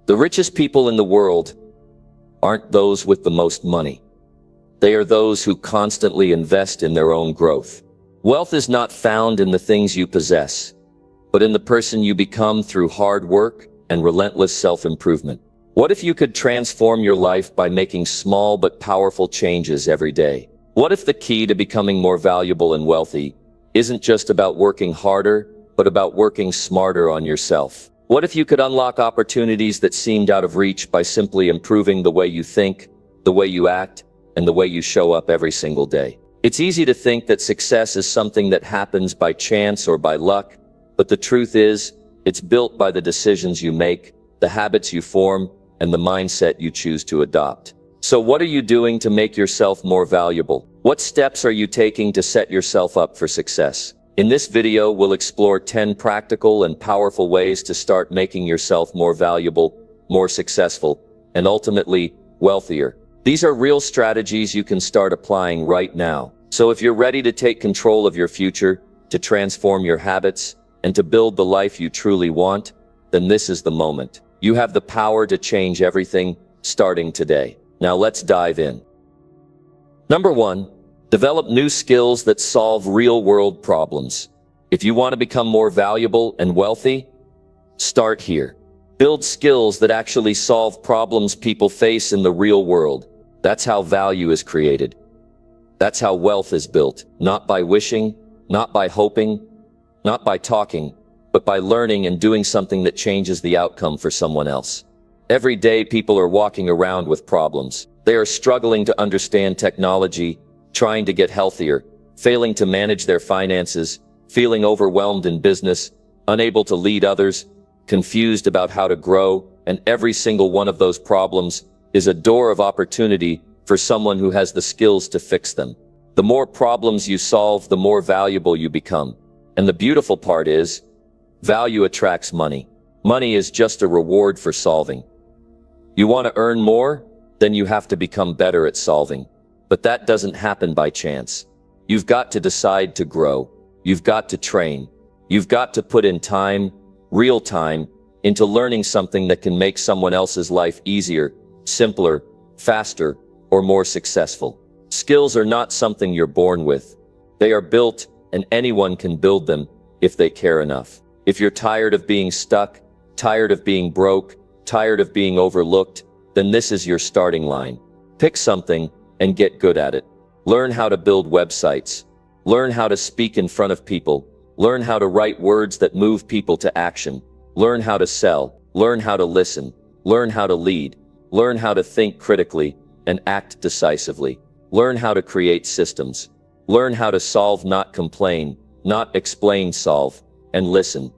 The richest people in the world aren't those with the most money. They are those who constantly invest in their own growth. Wealth is not found in the things you possess, but in the person you become through hard work and relentless self-improvement. What if you could transform your life by making small but powerful changes every day? What if the key to becoming more valuable and wealthy isn't just about working harder, but about working smarter on yourself? What if you could unlock opportunities that seemed out of reach by simply improving the way you think, the way you act, and the way you show up every single day? It's easy to think that success is something that happens by chance or by luck, but the truth is, it's built by the decisions you make, the habits you form, and the mindset you choose to adopt. So what are you doing to make yourself more valuable? What steps are you taking to set yourself up for success? In this video, we'll explore 10 practical and powerful ways to start making yourself more valuable, more successful, and ultimately, wealthier. These are real strategies you can start applying right now. So if you're ready to take control of your future, to transform your habits, and to build the life you truly want, then this is the moment. You have the power to change everything, starting today. Now let's dive in. Number 1, develop new skills that solve real-world problems. If you want to become more valuable and wealthy, start here. Build skills that actually solve problems people face in the real world. That's how value is created. That's how wealth is built. Not by wishing, not by hoping, not by talking, but by learning and doing something that changes the outcome for someone else. Every day, people are walking around with problems. They are struggling to understand technology, trying to get healthier, failing to manage their finances, feeling overwhelmed in business, unable to lead others, confused about how to grow, and every single one of those problems is a door of opportunity for someone who has the skills to fix them. The more problems you solve, the more valuable you become. And the beautiful part is, value attracts money. Money is just a reward for solving. You want to earn more? Then you have to become better at solving. But that doesn't happen by chance. You've got to decide to grow. You've got to train. You've got to put in time, real time, into learning something that can make someone else's life easier, simpler, faster, or more successful. Skills are not something you're born with. They are built, and anyone can build them if they care enough. If you're tired of being stuck, tired of being broke, tired of being overlooked, then this is your starting line. Pick something and get good at it. Learn how to build websites. Learn how to speak in front of people. Learn how to write words that move people to action. Learn how to sell. Learn how to listen. Learn how to lead. Learn how to think critically and act decisively. Learn how to create systems. Learn how to solve, not complain, not explain, solve, and listen.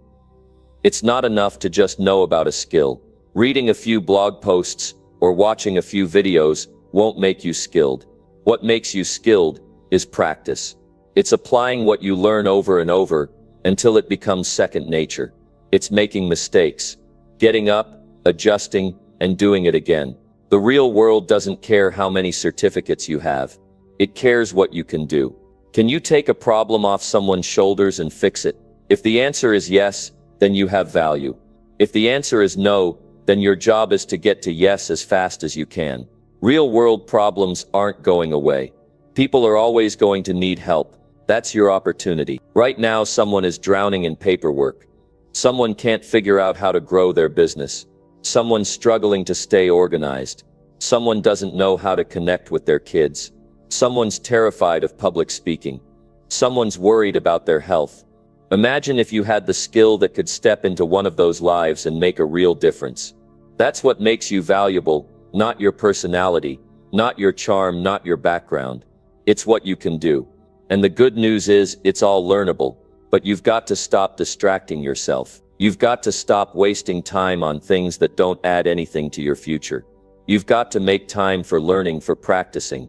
It's not enough to just know about a skill. Reading a few blog posts or watching a few videos won't make you skilled. What makes you skilled is practice. It's applying what you learn over and over until it becomes second nature. It's making mistakes, getting up, adjusting, and doing it again. The real world doesn't care how many certificates you have. It cares what you can do. Can you take a problem off someone's shoulders and fix it? If the answer is yes, then you have value. If the answer is no, then your job is to get to yes as fast as you can. Real-world problems aren't going away. People are always going to need help. That's your opportunity. Right now, someone is drowning in paperwork. Someone can't figure out how to grow their business. Someone's struggling to stay organized. Someone doesn't know how to connect with their kids. Someone's terrified of public speaking. Someone's worried about their health. Imagine if you had the skill that could step into one of those lives and make a real difference. That's what makes you valuable, not your personality, not your charm, not your background. It's what you can do. And the good news is, it's all learnable. But you've got to stop distracting yourself. You've got to stop wasting time on things that don't add anything to your future. You've got to make time for learning, for practicing,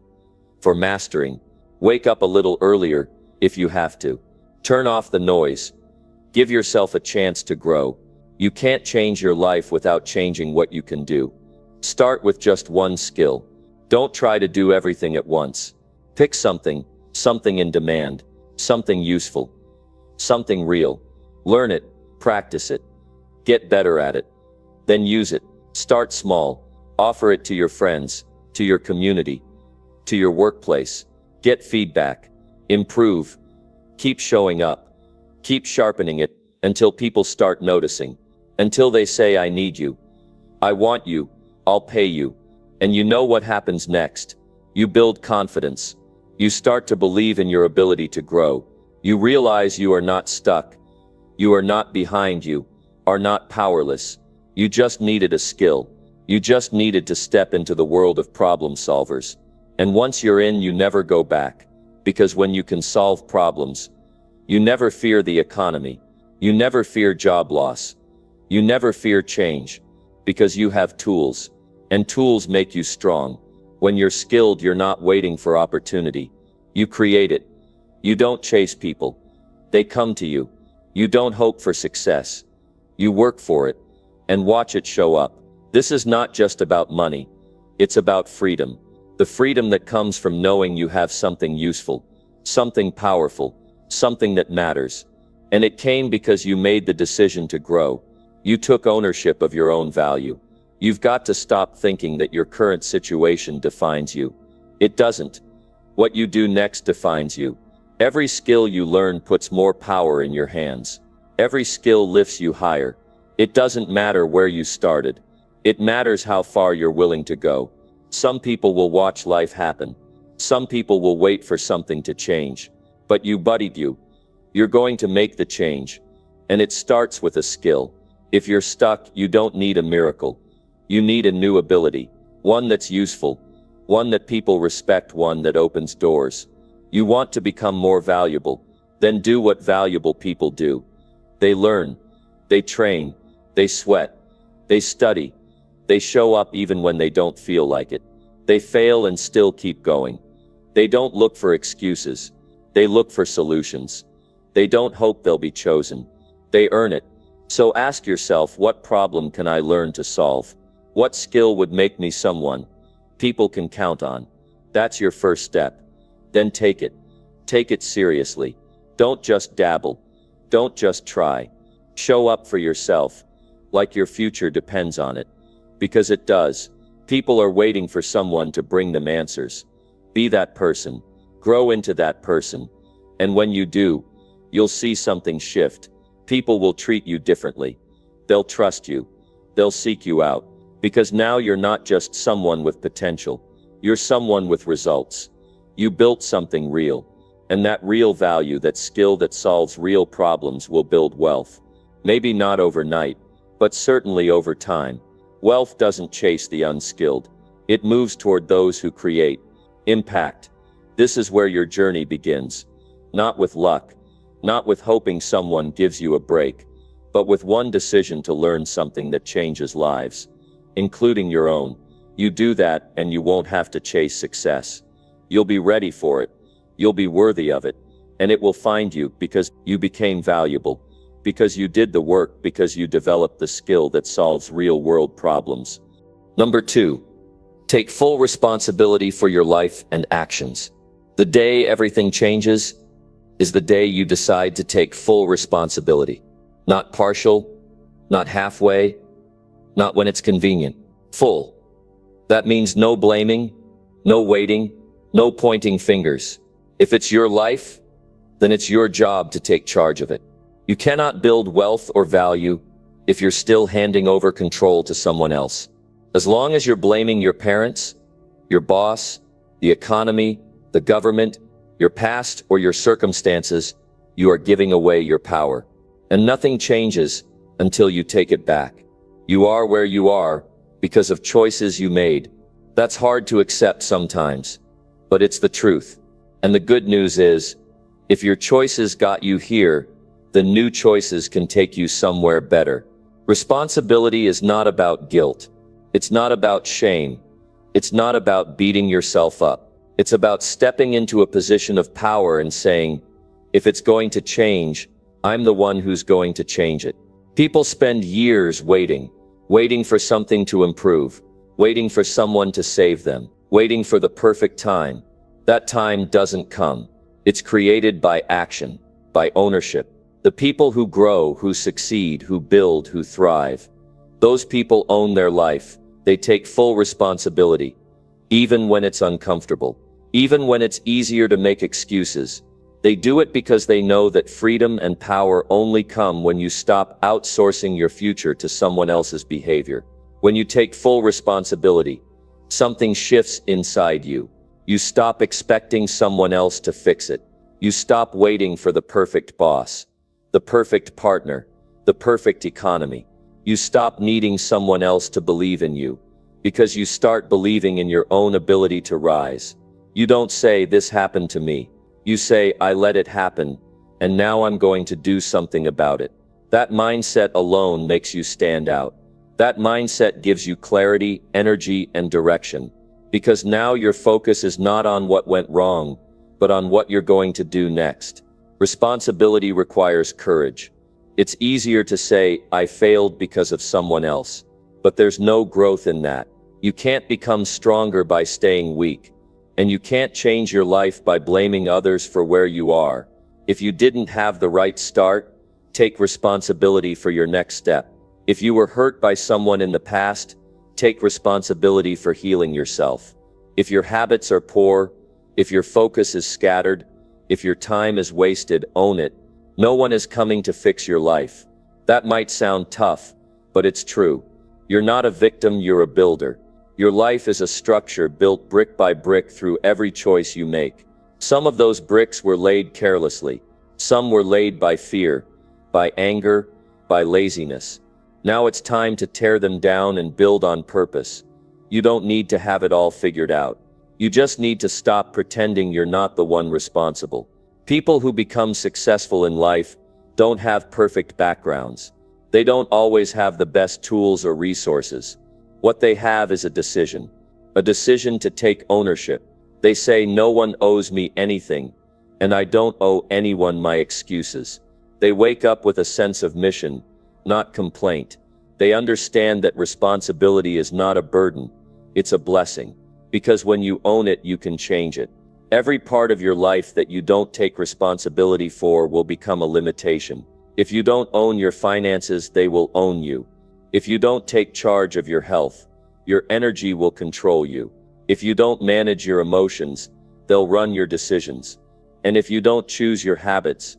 for mastering. Wake up a little earlier, if you have to. Turn off the noise. Give yourself a chance to grow. You can't change your life without changing what you can do. Start with just one skill. Don't try to do everything at once. Pick something in demand, something useful, something real. Learn it, practice it, get better at it, then use it. Start small. Offer it to your friends, to your community, to your workplace. Get feedback. Improve. Keep showing up. Keep sharpening it until people start noticing. Until they say, I need you. I want you. I'll pay you. And you know what happens next. You build confidence. You start to believe in your ability to grow. You realize you are not stuck. You are not behind. You are not powerless. You just needed a skill. You just needed to step into the world of problem solvers. And once you're in, you never go back. Because when you can solve problems, you never fear the economy. You never fear job loss. You never fear change. Because you have tools. And tools make you strong. When you're skilled, you're not waiting for opportunity. You create it. You don't chase people. They come to you. You don't hope for success. You work for it. And watch it show up. This is not just about money. It's about freedom. The freedom that comes from knowing you have something useful, something powerful, something that matters. And it came because you made the decision to grow. You took ownership of your own value. You've got to stop thinking that your current situation defines you. It doesn't. What you do next defines you. Every skill you learn puts more power in your hands. Every skill lifts you higher. It doesn't matter where you started. It matters how far you're willing to go. Some people will watch life happen. Some people will wait for something to change. But you, buddy, you're going to make the change. And it starts with a skill. If you're stuck, you don't need a miracle. You need a new ability. One that's useful. One that people respect. One that opens doors. You want to become more valuable. Then do what valuable people do. They learn. They train. They sweat. They study. They show up even when they don't feel like it. They fail and still keep going. They don't look for excuses. They look for solutions. They don't hope they'll be chosen. They earn it. So ask yourself, what problem can I learn to solve? What skill would make me someone people can count on? That's your first step. Then take it. Take it seriously. Don't just dabble. Don't just try. Show up for yourself, like your future depends on it. Because it does. People are waiting for someone to bring them answers. Be that person. Grow into that person. And when you do, you'll see something shift. People will treat you differently. They'll trust you. They'll seek you out. Because now you're not just someone with potential. You're someone with results. You built something real. And that real value, that skill that solves real problems, will build wealth. Maybe not overnight, but certainly over time. Wealth doesn't chase the unskilled. It moves toward those who create impact. This is where your journey begins. Not with luck. Not with hoping someone gives you a break. But with one decision to learn something that changes lives. Including your own. You do that and you won't have to chase success. You'll be ready for it. You'll be worthy of it. And it will find you because you became valuable. Because you did the work, because you developed the skill that solves real-world problems. Number 2. Take full responsibility for your life and actions. The day everything changes is the day you decide to take full responsibility. Not partial, not halfway, not when it's convenient. Full. That means no blaming, no waiting, no pointing fingers. If it's your life, then it's your job to take charge of it. You cannot build wealth or value if you're still handing over control to someone else. As long as you're blaming your parents, your boss, the economy, the government, your past, or your circumstances, you are giving away your power. And nothing changes until you take it back. You are where you are because of choices you made. That's hard to accept sometimes, but it's the truth. And the good news is, if your choices got you here, the new choices can take you somewhere better. Responsibility is not about guilt. It's not about shame. It's not about beating yourself up. It's about stepping into a position of power and saying, if it's going to change, I'm the one who's going to change it. People spend years waiting for something to improve, waiting for someone to save them, waiting for the perfect time. That time doesn't come. It's created by action, by ownership. The people who grow, who succeed, who build, who thrive, Those people own their life. They take full responsibility, even when it's uncomfortable, even when it's easier to make excuses. They do it because they know that freedom and power only come when you stop outsourcing your future to someone else's behavior. When you take full responsibility, something shifts inside you. You stop expecting someone else to fix it. You stop waiting for the perfect boss, the perfect partner, the perfect economy. You stop needing someone else to believe in you, because you start believing in your own ability to rise. You don't say, "This happened to me." You say, "I let it happen, and now I'm going to do something about it." That mindset alone makes you stand out. That mindset gives you clarity, energy, and direction, because now your focus is not on what went wrong, but on what you're going to do next. Responsibility requires courage. It's easier to say, "I failed because of someone else," but there's no growth in that. You can't become stronger by staying weak. And you can't change your life by blaming others for where you are. If you didn't have the right start, take responsibility for your next step. If you were hurt by someone in the past, take responsibility for healing yourself. If your habits are poor, if your focus is scattered, if your time is wasted, own it. No one is coming to fix your life. That might sound tough, but it's true. You're not a victim, you're a builder. Your life is a structure built brick by brick through every choice you make. Some of those bricks were laid carelessly. Some were laid by fear, by anger, by laziness. Now it's time to tear them down and build on purpose. You don't need to have it all figured out. You just need to stop pretending you're not the one responsible. People who become successful in life don't have perfect backgrounds. They don't always have the best tools or resources. What they have is a decision to take ownership. They say, "No one owes me anything, and I don't owe anyone my excuses." They wake up with a sense of mission, not complaint. They understand that responsibility is not a burden, it's a blessing. Because when you own it, you can change it. Every part of your life that you don't take responsibility for will become a limitation. If you don't own your finances, they will own you. If you don't take charge of your health, your energy will control you. If you don't manage your emotions, they'll run your decisions. And if you don't choose your habits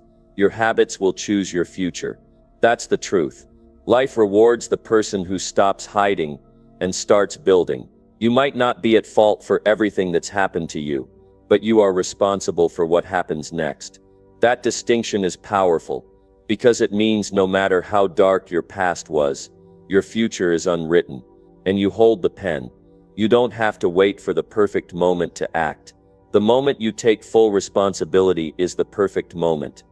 will choose your future. That's the truth. Life rewards the person who stops hiding and starts building. You might not be at fault for everything that's happened to you, but you are responsible for what happens next. That distinction is powerful, because it means no matter how dark your past was, your future is unwritten, and you hold the pen. You don't have to wait for the perfect moment to act. The moment you take full responsibility is the perfect moment.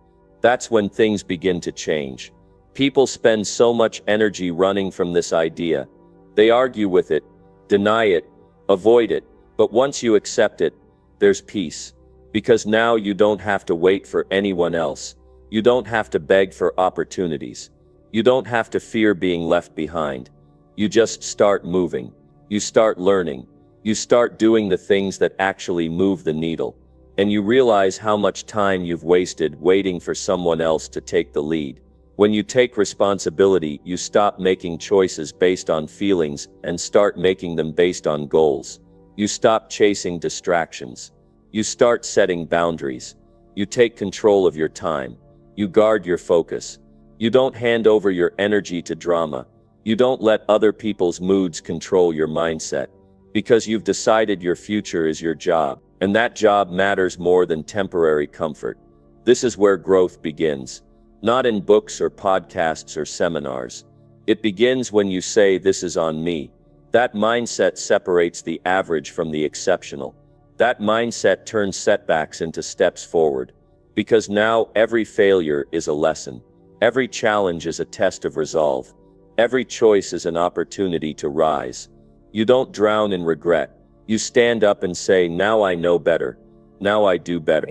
That's when things begin to change. People spend so much energy running from this idea. They argue with it, deny it, avoid it, but once you accept it, there's peace. Because now you don't have to wait for anyone else. You don't have to beg for opportunities. You don't have to fear being left behind. You just start moving. You start learning. You start doing the things that actually move the needle. And you realize how much time you've wasted waiting for someone else to take the lead. When you take responsibility, you stop making choices based on feelings and start making them based on goals. You stop chasing distractions. You start setting boundaries. You take control of your time. You guard your focus. You don't hand over your energy to drama. You don't let other people's moods control your mindset. Because you've decided your future is your job, and that job matters more than temporary comfort. This is where growth begins. Not in books or podcasts or seminars. It begins when you say, "This is on me." That mindset separates the average from the exceptional. That mindset turns setbacks into steps forward. Because now every failure is a lesson. Every challenge is a test of resolve. Every choice is an opportunity to rise. You don't drown in regret. You stand up and say, "Now I know better. Now I do better."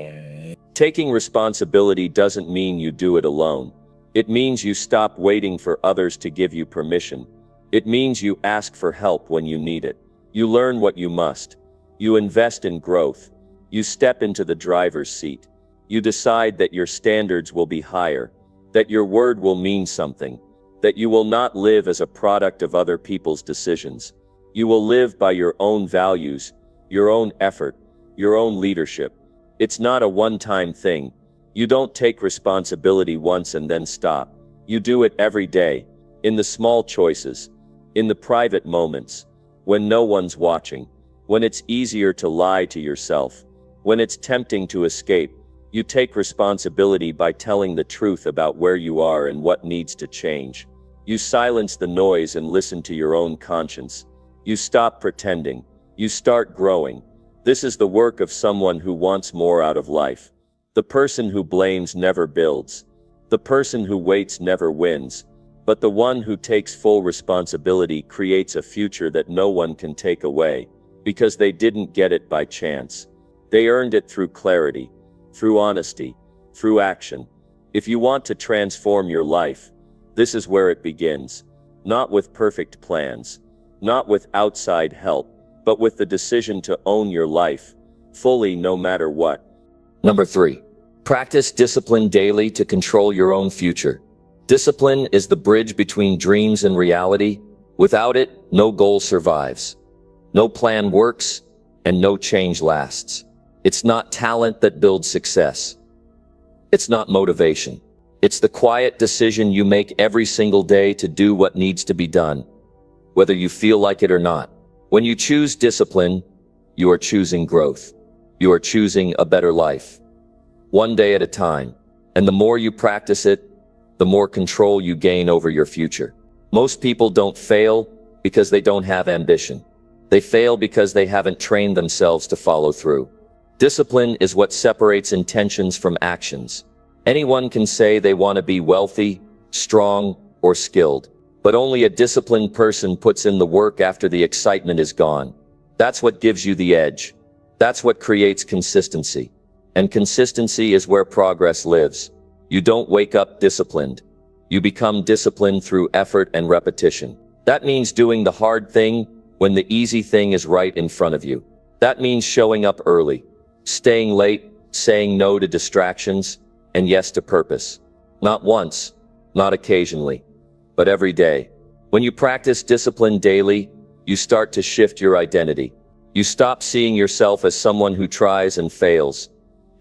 Taking responsibility doesn't mean you do it alone. It means you stop waiting for others to give you permission. It means you ask for help when you need it. You learn what you must. You invest in growth. You step into the driver's seat. You decide that your standards will be higher, that your word will mean something, that you will not live as a product of other people's decisions. You will live by your own values, your own effort, your own leadership. It's not a one-time thing. You don't take responsibility once and then stop. You do it every day, in the small choices, in the private moments, when no one's watching, when it's easier to lie to yourself, when it's tempting to escape. You take responsibility by telling the truth about where you are and what needs to change. You silence the noise and listen to your own conscience. You stop pretending. You start growing. This is the work of someone who wants more out of life. The person who blames never builds. The person who waits never wins. But the one who takes full responsibility creates a future that no one can take away, because they didn't get it by chance. They earned it through clarity, through honesty, through action. If you want to transform your life, this is where it begins. Not with perfect plans, not with outside help, but with the decision to own your life, fully no matter what. Number 3. Practice discipline daily to control your own future. Discipline is the bridge between dreams and reality. Without it, no goal survives. No plan works, and no change lasts. It's not talent that builds success. It's not motivation. It's the quiet decision you make every single day to do what needs to be done, whether you feel like it or not. When you choose discipline, you are choosing growth. You are choosing a better life. One day at a time. And the more you practice it, the more control you gain over your future. Most people don't fail because they don't have ambition. They fail because they haven't trained themselves to follow through. Discipline is what separates intentions from actions. Anyone can say they want to be wealthy, strong, or skilled, but only a disciplined person puts in the work after the excitement is gone. That's what gives you the edge. That's what creates consistency. And consistency is where progress lives. You don't wake up disciplined. You become disciplined through effort and repetition. That means doing the hard thing when the easy thing is right in front of you. That means showing up early, staying late, saying no to distractions, and yes to purpose. Not once, not occasionally, but every day. When you practice discipline daily, you start to shift your identity. You stop seeing yourself as someone who tries and fails,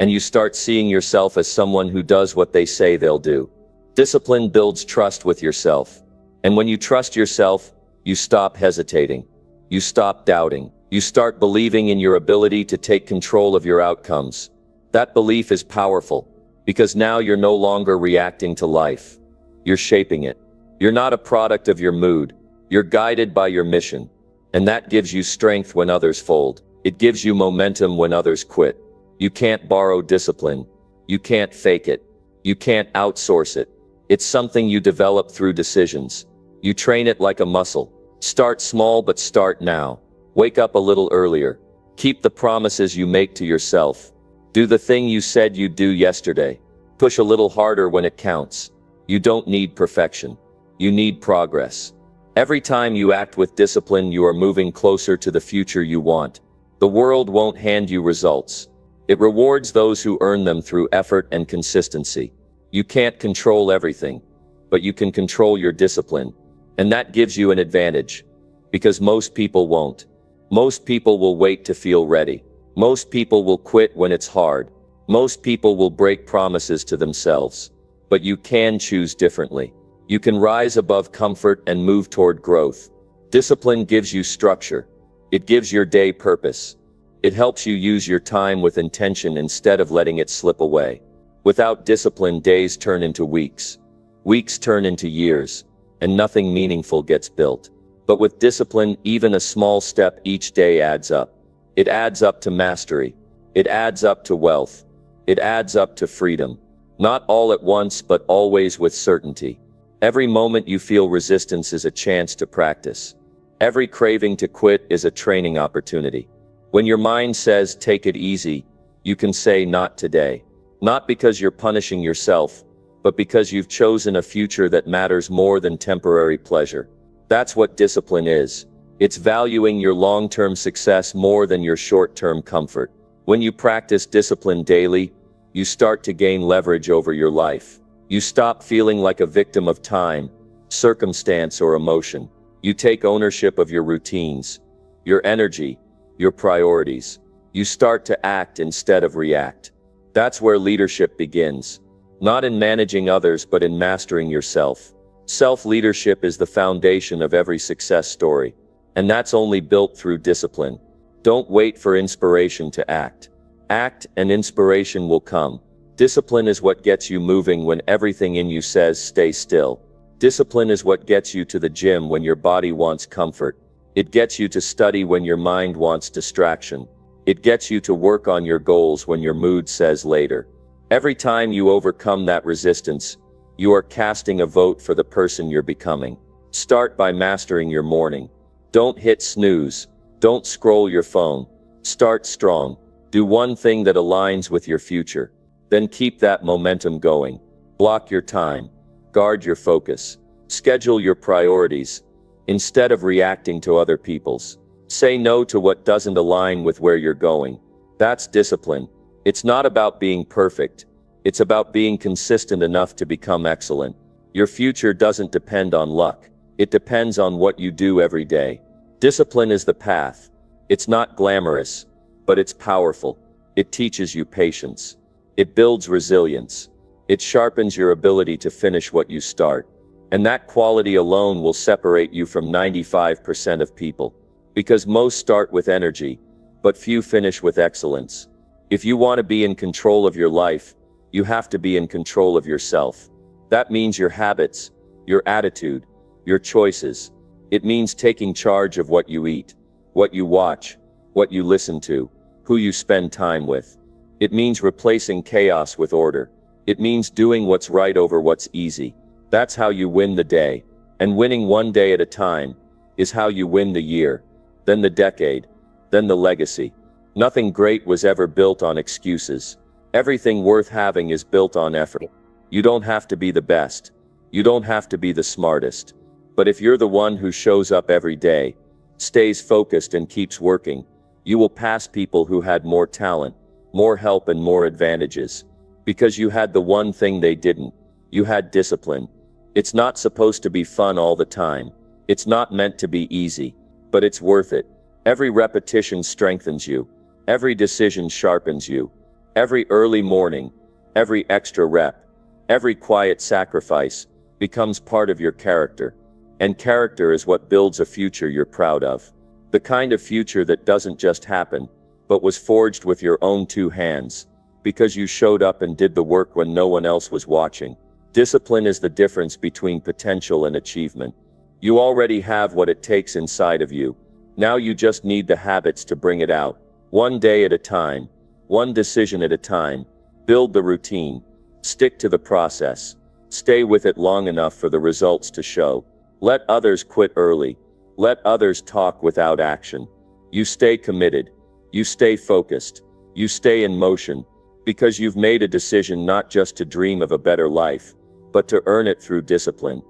and you start seeing yourself as someone who does what they say they'll do. Discipline builds trust with yourself. And when you trust yourself, you stop hesitating. You stop doubting. You start believing in your ability to take control of your outcomes. That belief is powerful, because now you're no longer reacting to life. You're shaping it. You're not a product of your mood. You're guided by your mission. And that gives you strength when others fold. It gives you momentum when others quit. You can't borrow discipline. You can't fake it. You can't outsource it. It's something you develop through decisions. You train it like a muscle. Start small, but start now. Wake up a little earlier. Keep the promises you make to yourself. Do the thing you said you'd do yesterday. Push a little harder when it counts. You don't need perfection. You need progress. Every time you act with discipline, you are moving closer to the future you want. The world won't hand you results. It rewards those who earn them through effort and consistency. You can't control everything, but you can control your discipline. And that gives you an advantage, because most people won't. Most people will wait to feel ready. Most people will quit when it's hard. Most people will break promises to themselves. But you can choose differently. You can rise above comfort and move toward growth. Discipline gives you structure. It gives your day purpose. It helps you use your time with intention instead of letting it slip away. Without discipline, days turn into weeks. Weeks turn into years, and nothing meaningful gets built. But with discipline, even a small step each day adds up. It adds up to mastery. It adds up to wealth. It adds up to freedom. Not all at once, but always with certainty. Every moment you feel resistance is a chance to practice. Every craving to quit is a training opportunity. When your mind says, take it easy, you can say, not today. Not because you're punishing yourself, but because you've chosen a future that matters more than temporary pleasure. That's what discipline is. It's valuing your long-term success more than your short-term comfort. When you practice discipline daily, you start to gain leverage over your life. You stop feeling like a victim of time, circumstance, or emotion. You take ownership of your routines, your energy, your priorities. You start to act instead of react. That's where leadership begins. Not in managing others, but in mastering yourself. Self-leadership is the foundation of every success story. And that's only built through discipline. Don't wait for inspiration to act. Act and inspiration will come. Discipline is what gets you moving when everything in you says stay still. Discipline is what gets you to the gym when your body wants comfort. It gets you to study when your mind wants distraction. It gets you to work on your goals when your mood says later. Every time you overcome that resistance, you are casting a vote for the person you're becoming. Start by mastering your morning. Don't hit snooze. Don't scroll your phone. Start strong. Do one thing that aligns with your future. Then keep that momentum going. Block your time. Guard your focus. Schedule your priorities. Instead of reacting to other people's. Say no to what doesn't align with where you're going. That's discipline. It's not about being perfect. It's about being consistent enough to become excellent. Your future doesn't depend on luck. It depends on what you do every day. Discipline is the path. It's not glamorous, but it's powerful. It teaches you patience. It builds resilience. It sharpens your ability to finish what you start. And that quality alone will separate you from 95% of people. Because most start with energy, but few finish with excellence. If you want to be in control of your life, you have to be in control of yourself. That means your habits, your attitude, your choices. It means taking charge of what you eat, what you watch, what you listen to, who you spend time with. It means replacing chaos with order. It means doing what's right over what's easy. That's how you win the day. And winning one day at a time is how you win the year, then the decade, then the legacy. Nothing great was ever built on excuses. Everything worth having is built on effort. You don't have to be the best. You don't have to be the smartest. But if you're the one who shows up every day, stays focused and keeps working, you will pass people who had more talent, more help and more advantages. Because you had the one thing they didn't. You had discipline. It's not supposed to be fun all the time. It's not meant to be easy. But it's worth it. Every repetition strengthens you. Every decision sharpens you. Every early morning, every extra rep, every quiet sacrifice becomes part of your character. And character is what builds a future you're proud of. The kind of future that doesn't just happen, but was forged with your own two hands, because you showed up and did the work when no one else was watching. Discipline is the difference between potential and achievement. You already have what it takes inside of you. Now you just need the habits to bring it out. One day at a time, one decision at a time. Build the routine. Stick to the process. Stay with it long enough for the results to show. Let others quit early. Let others talk without action. You stay committed. You stay focused. You stay in motion. Because you've made a decision not just to dream of a better life, but to earn it through discipline.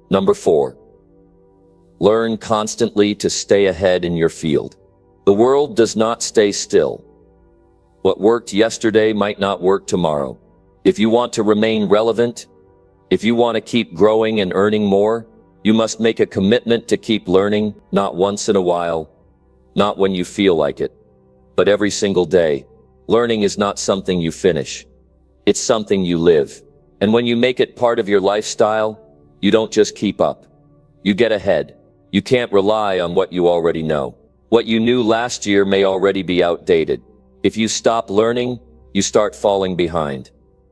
Number 4. Learn constantly to stay ahead in your field. The world does not stay still. What worked yesterday might not work tomorrow. If you want to remain relevant, if you want to keep growing and earning more, you must make a commitment to keep learning, not once in a while, not when you feel like it, but every single day. Learning is not something you finish. It's something you live. And when you make it part of your lifestyle, you don't just keep up. You get ahead. You can't rely on what you already know. What you knew last year may already be outdated. If you stop learning, you start falling behind.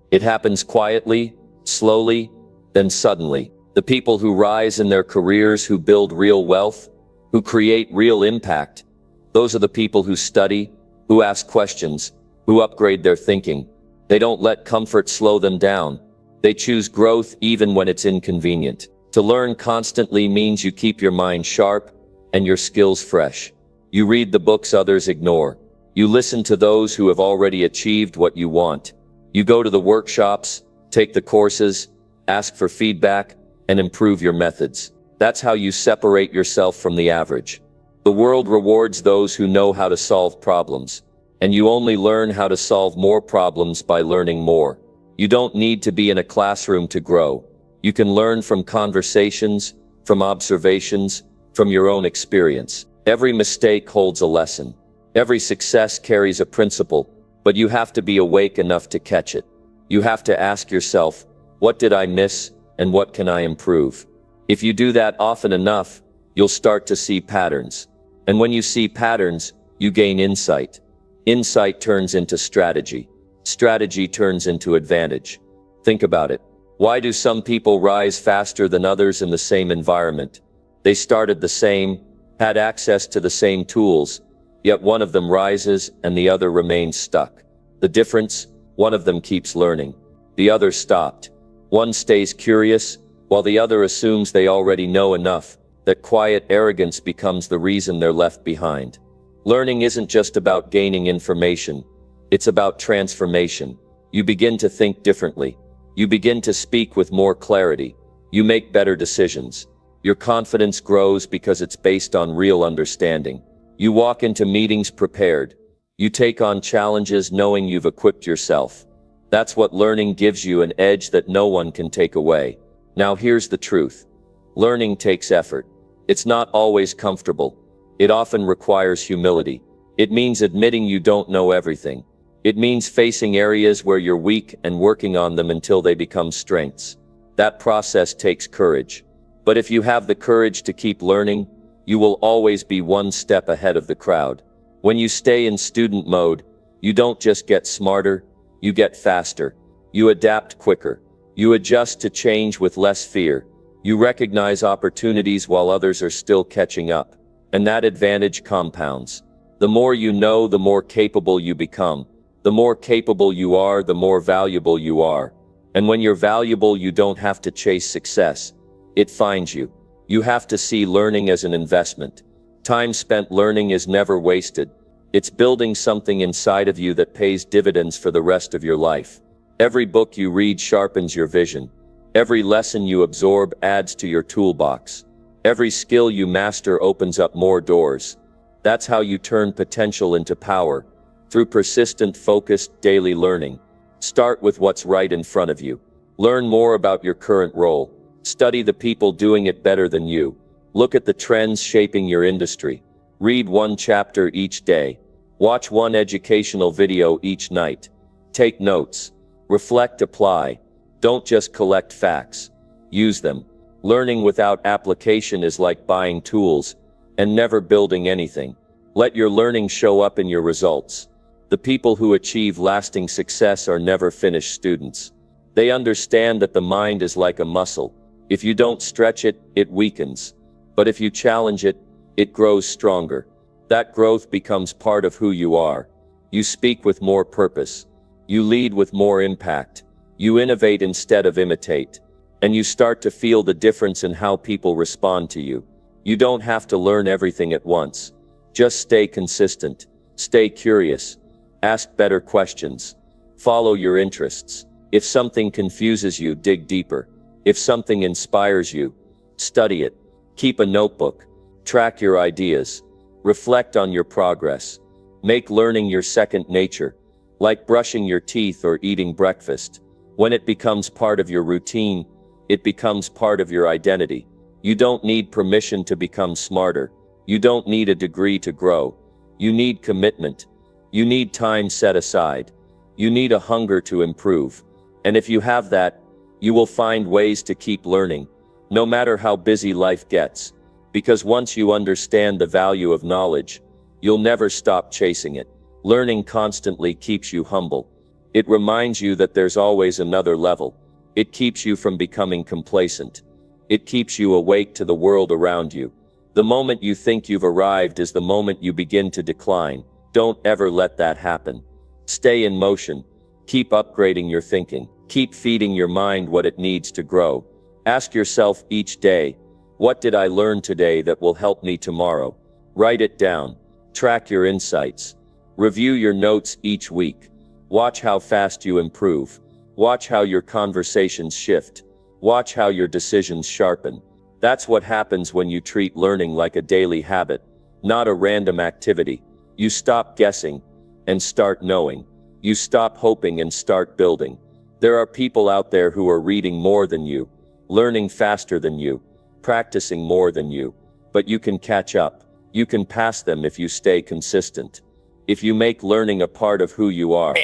It happens quietly, slowly, then suddenly. The people who rise in their careers, who build real wealth, who create real impact, those are the people who study, who ask questions, who upgrade their thinking. They don't let comfort slow them down. They choose growth even when it's inconvenient. To learn constantly means you keep your mind sharp and your skills fresh. You read the books others ignore. You listen to those who have already achieved what you want. You go to the workshops, take the courses, ask for feedback, and improve your methods. That's how you separate yourself from the average. The world rewards those who know how to solve problems, and you only learn how to solve more problems by learning more. You don't need to be in a classroom to grow. You can learn from conversations, from observations, from your own experience. Every mistake holds a lesson. Every success carries a principle, but you have to be awake enough to catch it. You have to ask yourself, what did I miss, and what can I improve? If you do that often enough, you'll start to see patterns. And when you see patterns, you gain insight. Insight turns into strategy. Strategy turns into advantage. Think about it. Why do some people rise faster than others in the same environment? They started the same, had access to the same tools, yet one of them rises and the other remains stuck. The difference? One of them keeps learning. The other stopped. One stays curious, while the other assumes they already know enough. That quiet arrogance becomes the reason they're left behind. Learning isn't just about gaining information. It's about transformation. You begin to think differently. You begin to speak with more clarity. You make better decisions. Your confidence grows because it's based on real understanding. You walk into meetings prepared. You take on challenges knowing you've equipped yourself. That's what learning gives you, an edge that no one can take away. Now here's the truth. Learning takes effort. It's not always comfortable. It often requires humility. It means admitting you don't know everything. It means facing areas where you're weak and working on them until they become strengths. That process takes courage. But if you have the courage to keep learning, you will always be one step ahead of the crowd. When you stay in student mode, you don't just get smarter, you get faster. You adapt quicker. You adjust to change with less fear. You recognize opportunities while others are still catching up. And that advantage compounds. The more you know, the more capable you become. The more capable you are, the more valuable you are. And when you're valuable, you don't have to chase success. It finds you. You have to see learning as an investment. Time spent learning is never wasted. It's building something inside of you that pays dividends for the rest of your life. Every book you read sharpens your vision. Every lesson you absorb adds to your toolbox. Every skill you master opens up more doors. That's how you turn potential into power. Through persistent, focused, daily learning. Start with what's right in front of you. Learn more about your current role. Study the people doing it better than you. Look at the trends shaping your industry. Read one chapter each day. Watch one educational video each night. Take notes. Reflect, apply. Don't just collect facts. Use them. Learning without application is like buying tools and never building anything. Let your learning show up in your results. The people who achieve lasting success are never finished students. They understand that the mind is like a muscle. If you don't stretch it, it weakens. But if you challenge it, it grows stronger. That growth becomes part of who you are. You speak with more purpose. You lead with more impact. You innovate instead of imitate. And you start to feel the difference in how people respond to you. You don't have to learn everything at once. Just stay consistent. Stay curious. Ask better questions. Follow your interests. If something confuses you, dig deeper. If something inspires you, study it. Keep a notebook. Track your ideas. Reflect on your progress. Make learning your second nature, like brushing your teeth or eating breakfast. When it becomes part of your routine, it becomes part of your identity. You don't need permission to become smarter. You don't need a degree to grow. You need commitment. You need time set aside. You need a hunger to improve. And if you have that, you will find ways to keep learning, no matter how busy life gets. Because once you understand the value of knowledge, you'll never stop chasing it. Learning constantly keeps you humble. It reminds you that there's always another level. It keeps you from becoming complacent. It keeps you awake to the world around you. The moment you think you've arrived is the moment you begin to decline. Don't ever let that happen. Stay in motion. Keep upgrading your thinking. Keep feeding your mind what it needs to grow. Ask yourself each day, what did I learn today that will help me tomorrow? Write it down. Track your insights. Review your notes each week. Watch how fast you improve. Watch how your conversations shift. Watch how your decisions sharpen. That's what happens when you treat learning like a daily habit, not a random activity. You stop guessing and start knowing. You stop hoping and start building. There are people out there who are reading more than you, learning faster than you, practicing more than you. But you can catch up. You can pass them if you stay consistent. If you make learning a part of who you are,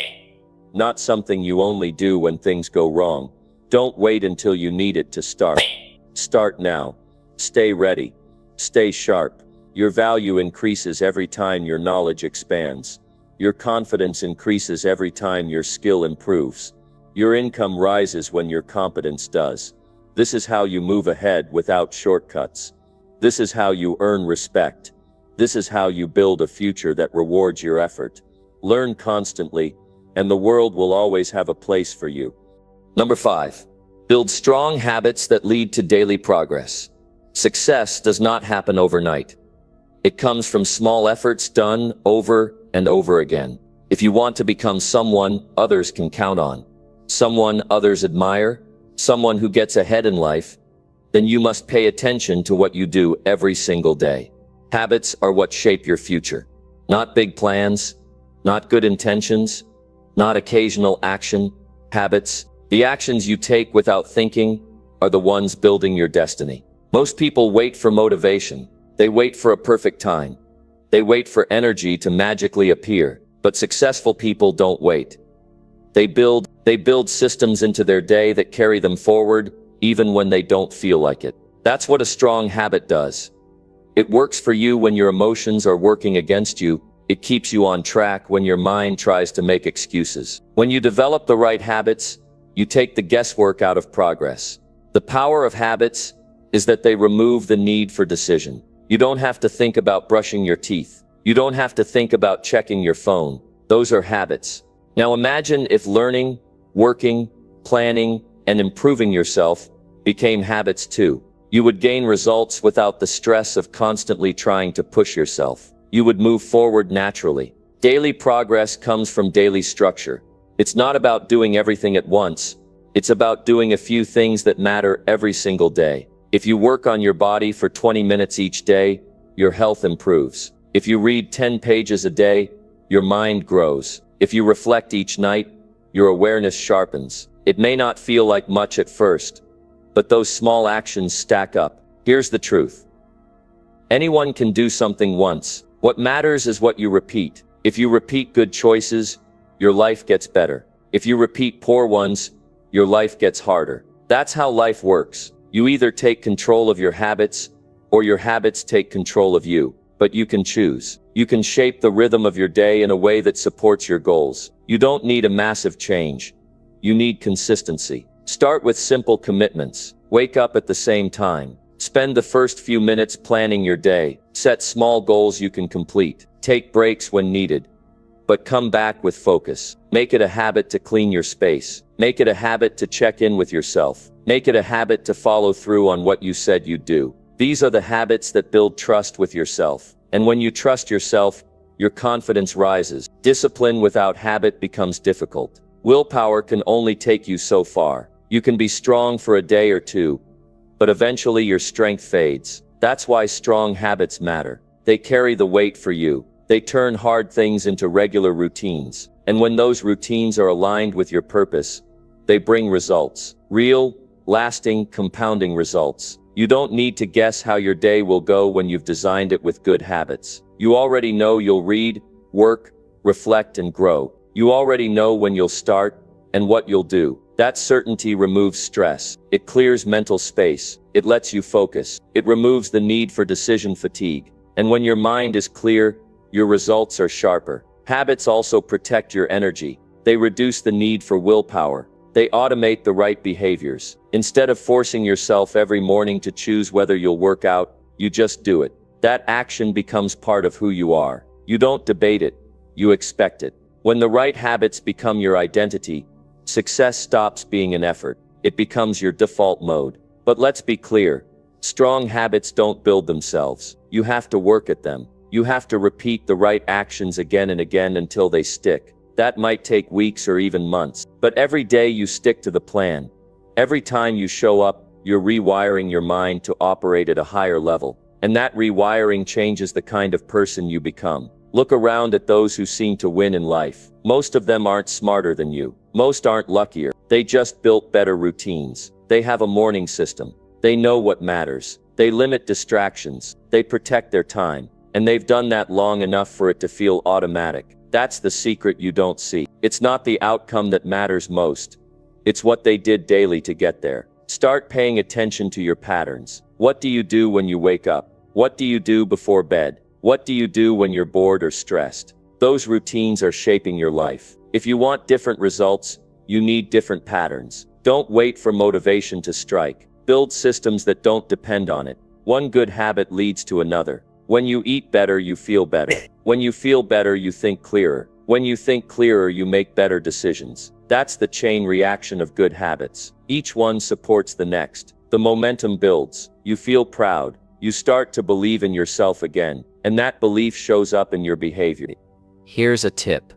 not something you only do when things go wrong. Don't wait until you need it to start. Start now. Stay ready. Stay sharp. Your value increases every time your knowledge expands. Your confidence increases every time your skill improves. Your income rises when your competence does. This is how you move ahead without shortcuts. This is how you earn respect. This is how you build a future that rewards your effort. Learn constantly, and the world will always have a place for you. Number 5. Build strong habits that lead to daily progress. Success does not happen overnight. It comes from small efforts done over and over again. If you want to become someone others can count on, someone others admire, someone who gets ahead in life, then you must pay attention to what you do every single day. Habits are what shape your future. Not big plans, not good intentions, not occasional action. Habits, the actions you take without thinking, are the ones building your destiny. Most people wait for motivation. They wait for a perfect time. They wait for energy to magically appear. But successful people don't wait. They build systems into their day that carry them forward, even when they don't feel like it. That's what a strong habit does. It works for you when your emotions are working against you. It keeps you on track when your mind tries to make excuses. When you develop the right habits, you take the guesswork out of progress. The power of habits is that they remove the need for decision. You don't have to think about brushing your teeth. You don't have to think about checking your phone. Those are habits. Now imagine if learning, working, planning, and improving yourself became habits too. You would gain results without the stress of constantly trying to push yourself. You would move forward naturally. Daily progress comes from daily structure. It's not about doing everything at once. It's about doing a few things that matter every single day. If you work on your body for 20 minutes each day, your health improves. If you read 10 pages a day, your mind grows. If you reflect each night, your awareness sharpens. It may not feel like much at first, but those small actions stack up. Here's the truth. Anyone can do something once. What matters is what you repeat. If you repeat good choices, your life gets better. If you repeat poor ones, your life gets harder. That's how life works. You either take control of your habits, or your habits take control of you. But you can choose. You can shape the rhythm of your day in a way that supports your goals. You don't need a massive change. You need consistency. Start with simple commitments. Wake up at the same time. Spend the first few minutes planning your day. Set small goals you can complete. Take breaks when needed. But come back with focus. Make it a habit to clean your space. Make it a habit to check in with yourself. Make it a habit to follow through on what you said you'd do. These are the habits that build trust with yourself. And when you trust yourself, your confidence rises. Discipline without habit becomes difficult. Willpower can only take you so far. You can be strong for a day or two, but eventually your strength fades. That's why strong habits matter. They carry the weight for you. They turn hard things into regular routines. And when those routines are aligned with your purpose, they bring results. Real, lasting, compounding results. You don't need to guess how your day will go when you've designed it with good habits. You already know you'll read, work, reflect, and grow. You already know when you'll start and what you'll do. That certainty removes stress. It clears mental space. It lets you focus. It removes the need for decision fatigue. And when your mind is clear, your results are sharper. Habits also protect your energy. They reduce the need for willpower. They automate the right behaviors. Instead of forcing yourself every morning to choose whether you'll work out, you just do it. That action becomes part of who you are. You don't debate it. You expect it. When the right habits become your identity, success stops being an effort. It becomes your default mode. But let's be clear. Strong habits don't build themselves. You have to work at them. You have to repeat the right actions again and again until they stick. That might take weeks or even months. But every day you stick to the plan. Every time you show up, you're rewiring your mind to operate at a higher level. And that rewiring changes the kind of person you become. Look around at those who seem to win in life. Most of them aren't smarter than you. Most aren't luckier. They just built better routines. They have a morning system. They know what matters. They limit distractions. They protect their time. And they've done that long enough for it to feel automatic. That's the secret you don't see. It's not the outcome that matters most. It's what they did daily to get there. Start paying attention to your patterns. What do you do when you wake up? What do you do before bed? What do you do when you're bored or stressed? Those routines are shaping your life. If you want different results, you need different patterns. Don't wait for motivation to strike. Build systems that don't depend on it. One good habit leads to another. When you eat better, you feel better. When you feel better, you think clearer. When you think clearer, you make better decisions. That's the chain reaction of good habits. Each one supports the next. The momentum builds. You feel proud. You start to believe in yourself again. And that belief shows up in your behavior. Here's a tip.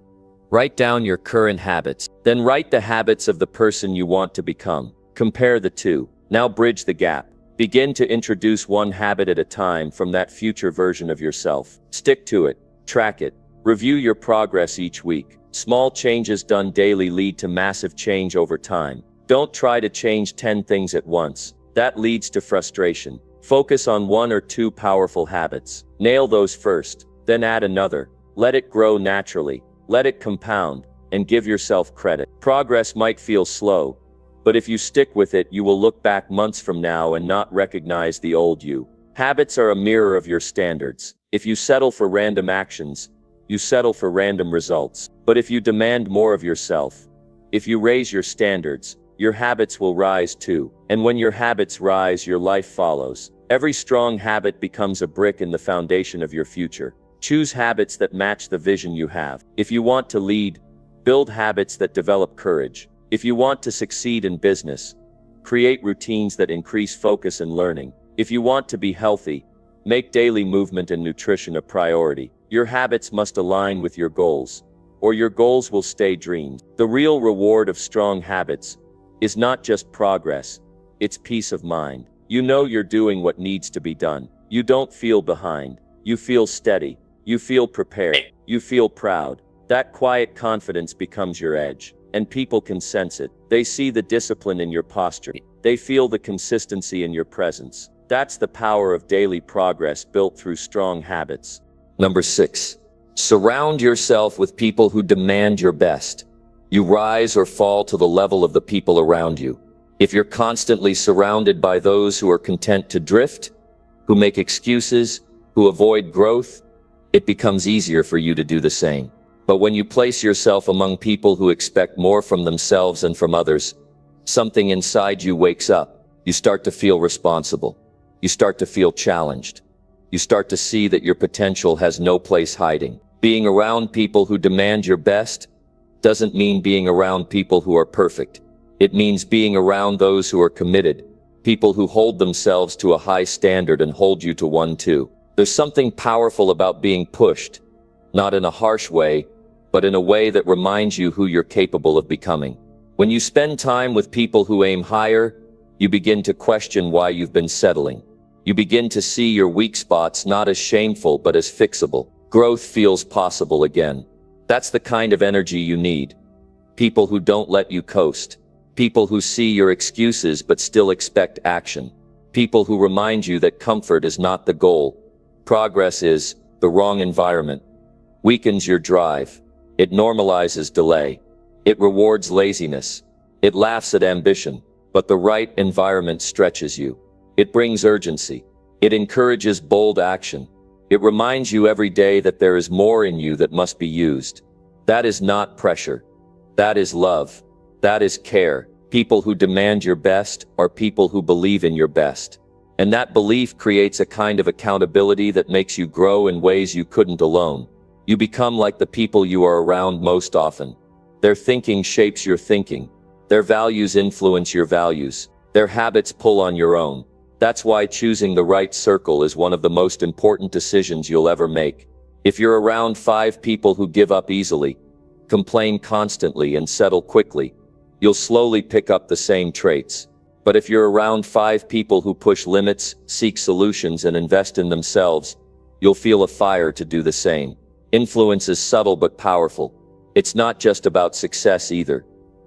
Write down your current habits. Then write the habits of the person you want to become. Compare the two. Now bridge the gap. Begin to introduce one habit at a time from that future version of yourself. Stick to it. Track it. Review your progress each week. Small changes done daily lead to massive change over time. Don't try to change 10 things at once. That leads to frustration. Focus on one or two powerful habits. Nail those first, then add another. Let it grow naturally. Let it compound, and give yourself credit. Progress might feel slow, but if you stick with it, you will look back months from now and not recognize the old you. Habits are a mirror of your standards. If you settle for random actions, you settle for random results. But if you demand more of yourself, if you raise your standards, your habits will rise too. And when your habits rise, your life follows. Every strong habit becomes a brick in the foundation of your future. Choose habits that match the vision you have. If you want to lead, build habits that develop courage. If you want to succeed in business, create routines that increase focus and learning. If you want to be healthy, make daily movement and nutrition a priority. Your habits must align with your goals, or your goals will stay dreams. The real reward of strong habits is not just progress, it's peace of mind. You know you're doing what needs to be done. You don't feel behind. You feel steady. You feel prepared. You feel proud. That quiet confidence becomes your edge, and people can sense it. They see the discipline in your posture. They feel the consistency in your presence. That's the power of daily progress built through strong habits. Number 6. Surround yourself with people who demand your best. You rise or fall to the level of the people around you. If you're constantly surrounded by those who are content to drift, who make excuses, who avoid growth, it becomes easier for you to do the same. But when you place yourself among people who expect more from themselves and from others, something inside you wakes up. You start to feel responsible. You start to feel challenged. You start to see that your potential has no place hiding. Being around people who demand your best doesn't mean being around people who are perfect. It means being around those who are committed, people who hold themselves to a high standard and hold you to one too. There's something powerful about being pushed, not in a harsh way, but in a way that reminds you who you're capable of becoming. When you spend time with people who aim higher, you begin to question why you've been settling. You begin to see your weak spots not as shameful but as fixable. Growth feels possible again. That's the kind of energy you need. People who don't let you coast. People who see your excuses but still expect action. People who remind you that comfort is not the goal. Progress is. The wrong environment weakens your drive. It normalizes delay. It rewards laziness. It laughs at ambition. But the right environment stretches you. It brings urgency. It encourages bold action. It reminds you every day that there is more in you that must be used. That is not pressure. That is love. That is care. People who demand your best are people who believe in your best. And that belief creates a kind of accountability that makes you grow in ways you couldn't alone. You become like the people you are around most often. Their thinking shapes your thinking. Their values influence your values. Their habits pull on your own. That's why choosing the right circle is one of the most important decisions you'll ever make. If you're around 5 people who give up easily, complain constantly and settle quickly, you'll slowly pick up the same traits. But if you're around 5 people who push limits, seek solutions, and invest in themselves, you'll feel a fire to do the same. Influence is subtle but powerful. It's not just about success either.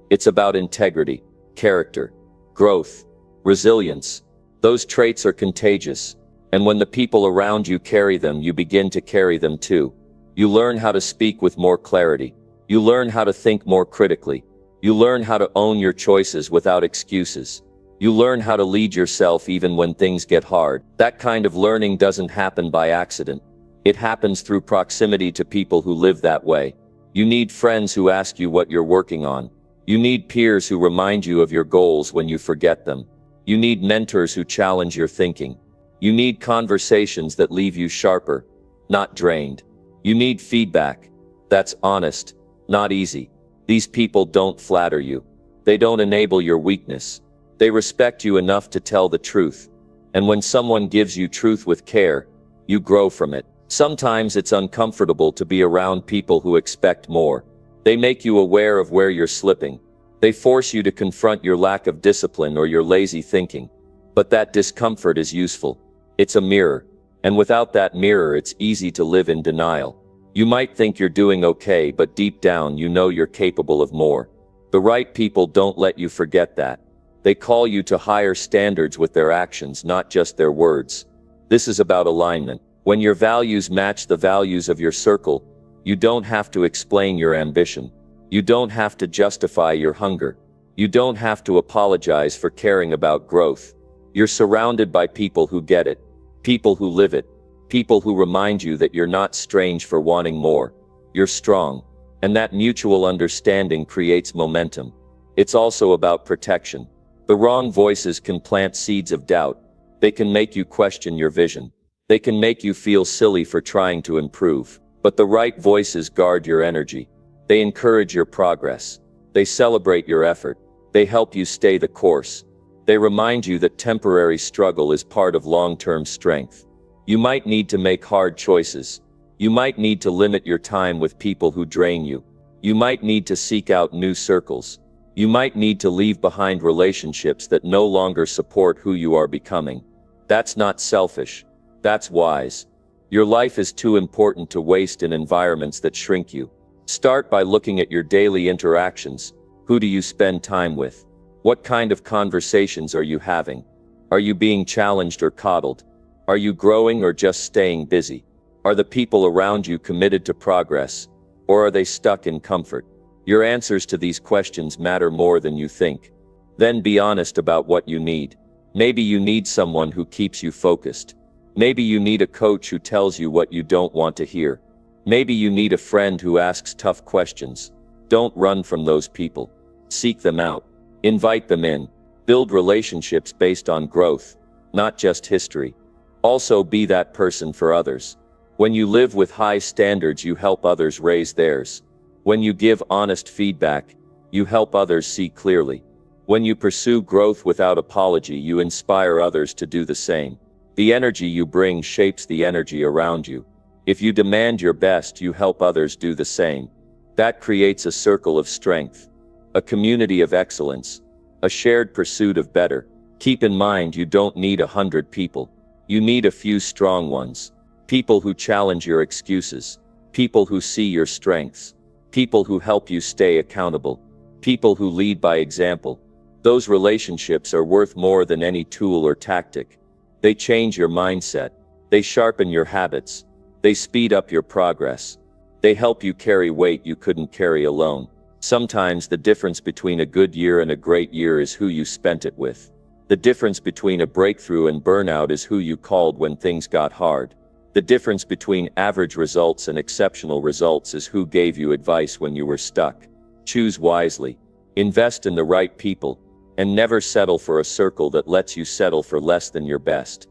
It's about integrity, character, growth, resilience. Those traits are contagious. And when the people around you carry them, you begin to carry them too. You learn how to speak with more clarity. You learn how to think more critically. You learn how to own your choices without excuses. You learn how to lead yourself even when things get hard. That kind of learning doesn't happen by accident. It happens through proximity to people who live that way. You need friends who ask you what you're working on. You need peers who remind you of your goals when you forget them. You need mentors who challenge your thinking. You need conversations that leave you sharper, not drained. You need feedback that's honest, not easy. These people don't flatter you. They don't enable your weakness. They respect you enough to tell the truth. And when someone gives you truth with care, you grow from it. Sometimes it's uncomfortable to be around people who expect more. They make you aware of where you're slipping. They force you to confront your lack of discipline or your lazy thinking. But that discomfort is useful. It's a mirror. And without that mirror, it's easy to live in denial. You might think you're doing okay, but deep down you know you're capable of more. The right people don't let you forget that. They call you to higher standards with their actions, not just their words. This is about alignment. When your values match the values of your circle, you don't have to explain your ambition. You don't have to justify your hunger. You don't have to apologize for caring about growth. You're surrounded by people who get it, people who live it, people who remind you that you're not strange for wanting more. You're strong, and that mutual understanding creates momentum. It's also about protection. The wrong voices can plant seeds of doubt. They can make you question your vision. They can make you feel silly for trying to improve. But the right voices guard your energy. They encourage your progress. They celebrate your effort. They help you stay the course. They remind you that temporary struggle is part of long-term strength. You might need to make hard choices. You might need to limit your time with people who drain you. You might need to seek out new circles. You might need to leave behind relationships that no longer support who you are becoming. That's not selfish. That's wise. Your life is too important to waste in environments that shrink you. Start by looking at your daily interactions. Who do you spend time with? What kind of conversations are you having? Are you being challenged or coddled? Are you growing or just staying busy? Are the people around you committed to progress, or are they stuck in comfort? Your answers to these questions matter more than you think. Then be honest about what you need. Maybe you need someone who keeps you focused. Maybe you need a coach who tells you what you don't want to hear. Maybe you need a friend who asks tough questions. Don't run from those people. Seek them out. Invite them in. Build relationships based on growth, not just history. Also be that person for others. When you live with high standards, you help others raise theirs. When you give honest feedback, you help others see clearly. When you pursue growth without apology, you inspire others to do the same. The energy you bring shapes the energy around you. If you demand your best, you help others do the same. That creates a circle of strength, a community of excellence, a shared pursuit of better. Keep in mind, you don't need 100 people. You need a few strong ones. People who challenge your excuses. People who see your strengths. People who help you stay accountable. People who lead by example. Those relationships are worth more than any tool or tactic. They change your mindset. They sharpen your habits. They speed up your progress. They help you carry weight you couldn't carry alone. Sometimes the difference between a good year and a great year is who you spent it with. The difference between a breakthrough and burnout is who you called when things got hard. The difference between average results and exceptional results is who gave you advice when you were stuck. Choose wisely. Invest in the right people. And never settle for a circle that lets you settle for less than your best.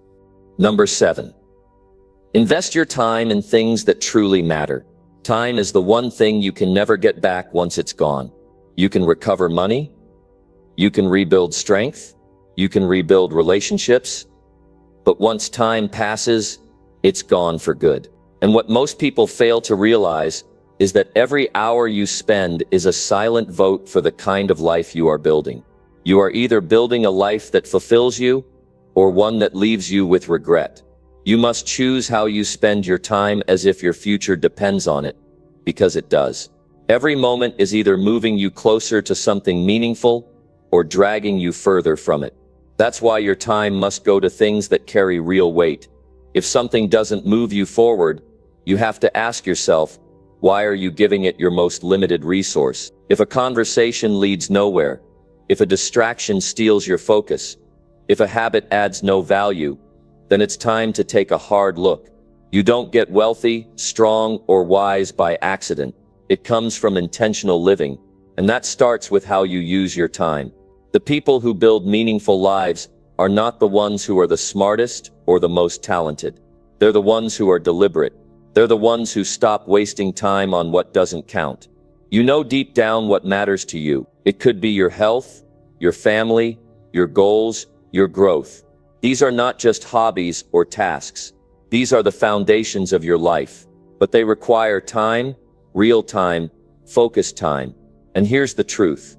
Number 7. Invest your time in things that truly matter. Time is the one thing you can never get back once it's gone. You can recover money. You can rebuild strength. You can rebuild relationships. But once time passes, it's gone for good. And what most people fail to realize is that every hour you spend is a silent vote for the kind of life you are building. You are either building a life that fulfills you, or one that leaves you with regret. You must choose how you spend your time as if your future depends on it, because it does. Every moment is either moving you closer to something meaningful, or dragging you further from it. That's why your time must go to things that carry real weight. If something doesn't move you forward, you have to ask yourself, why are you giving it your most limited resource? If a conversation leads nowhere, if a distraction steals your focus, if a habit adds no value, then it's time to take a hard look. You don't get wealthy, strong, or wise by accident. It comes from intentional living, and that starts with how you use your time. The people who build meaningful lives are not the ones who are the smartest or the most talented. They're the ones who are deliberate. They're the ones who stop wasting time on what doesn't count. You know deep down what matters to you. It could be your health, your family, your goals, your growth. These are not just hobbies or tasks. These are the foundations of your life. But they require time, real time, focused time. And here's the truth.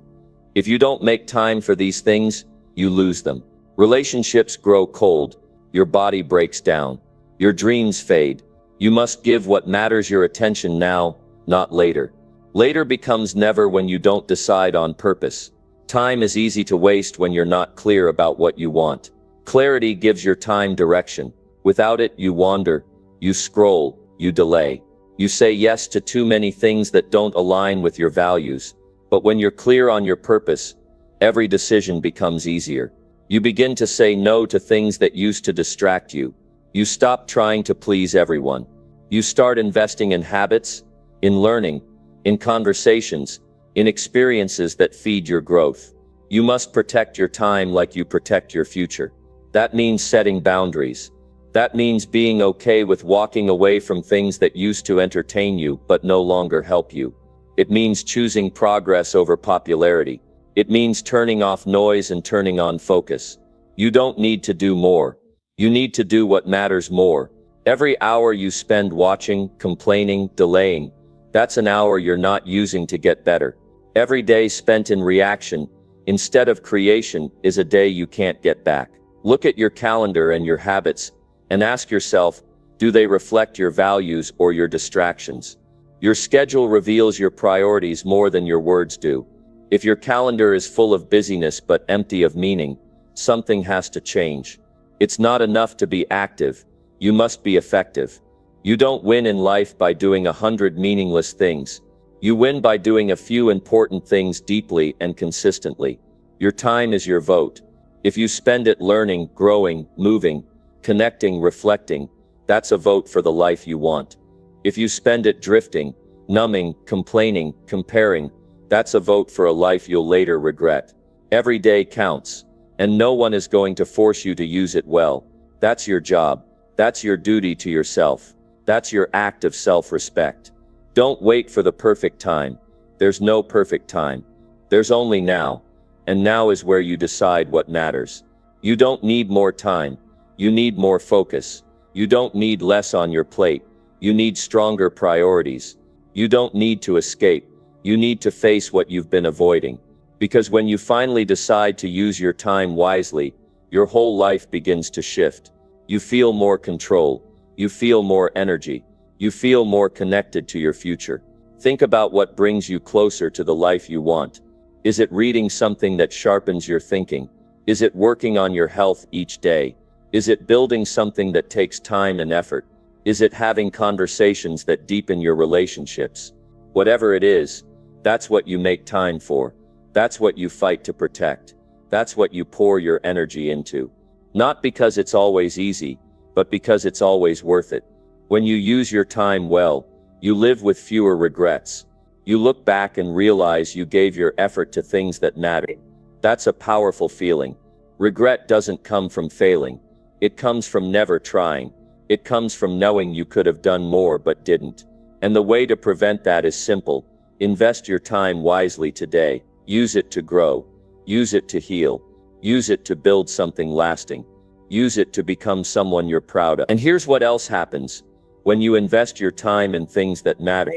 If you don't make time for these things, you lose them. Relationships grow cold. Your body breaks down. Your dreams fade. You must give what matters your attention now, not later. Later becomes never when you don't decide on purpose. Time is easy to waste when you're not clear about what you want. Clarity gives your time direction. Without it, you wander, you scroll, you delay. You say yes to too many things that don't align with your values. But when you're clear on your purpose, every decision becomes easier. You begin to say no to things that used to distract you. You stop trying to please everyone. You start investing in habits, in learning, in conversations, in experiences that feed your growth. You must protect your time like you protect your future. That means setting boundaries. That means being okay with walking away from things that used to entertain you but no longer help you. It means choosing progress over popularity. It means turning off noise and turning on focus. You don't need to do more. You need to do what matters more. Every hour you spend watching, complaining, delaying, that's an hour you're not using to get better. Every day spent in reaction, instead of creation, is a day you can't get back. Look at your calendar and your habits, and ask yourself, do they reflect your values or your distractions? Your schedule reveals your priorities more than your words do. If your calendar is full of busyness but empty of meaning, something has to change. It's not enough to be active. You must be effective. You don't win in life by doing 100 meaningless things. You win by doing a few important things deeply and consistently. Your time is your vote. If you spend it learning, growing, moving, connecting, reflecting, that's a vote for the life you want. If you spend it drifting, numbing, complaining, comparing, that's a vote for a life you'll later regret. Every day counts, and no one is going to force you to use it well. That's your job. That's your duty to yourself. That's your act of self-respect. Don't wait for the perfect time. There's no perfect time. There's only now. And now is where you decide what matters. You don't need more time. You need more focus. You don't need less on your plate. You need stronger priorities. You don't need to escape. You need to face what you've been avoiding. Because when you finally decide to use your time wisely, your whole life begins to shift. You feel more control. You feel more energy. You feel more connected to your future. Think about what brings you closer to the life you want. Is it reading something that sharpens your thinking? Is it working on your health each day? Is it building something that takes time and effort? Is it having conversations that deepen your relationships? Whatever it is, that's what you make time for. That's what you fight to protect. That's what you pour your energy into. Not because it's always easy, but because it's always worth it. When you use your time well, you live with fewer regrets. You look back and realize you gave your effort to things that matter. That's a powerful feeling. Regret doesn't come from failing. It comes from never trying. It comes from knowing you could have done more but didn't. And the way to prevent that is simple. Invest your time wisely today. Use it to grow. Use it to heal. Use it to build something lasting. Use it to become someone you're proud of. And here's what else happens. When you invest your time in things that matter,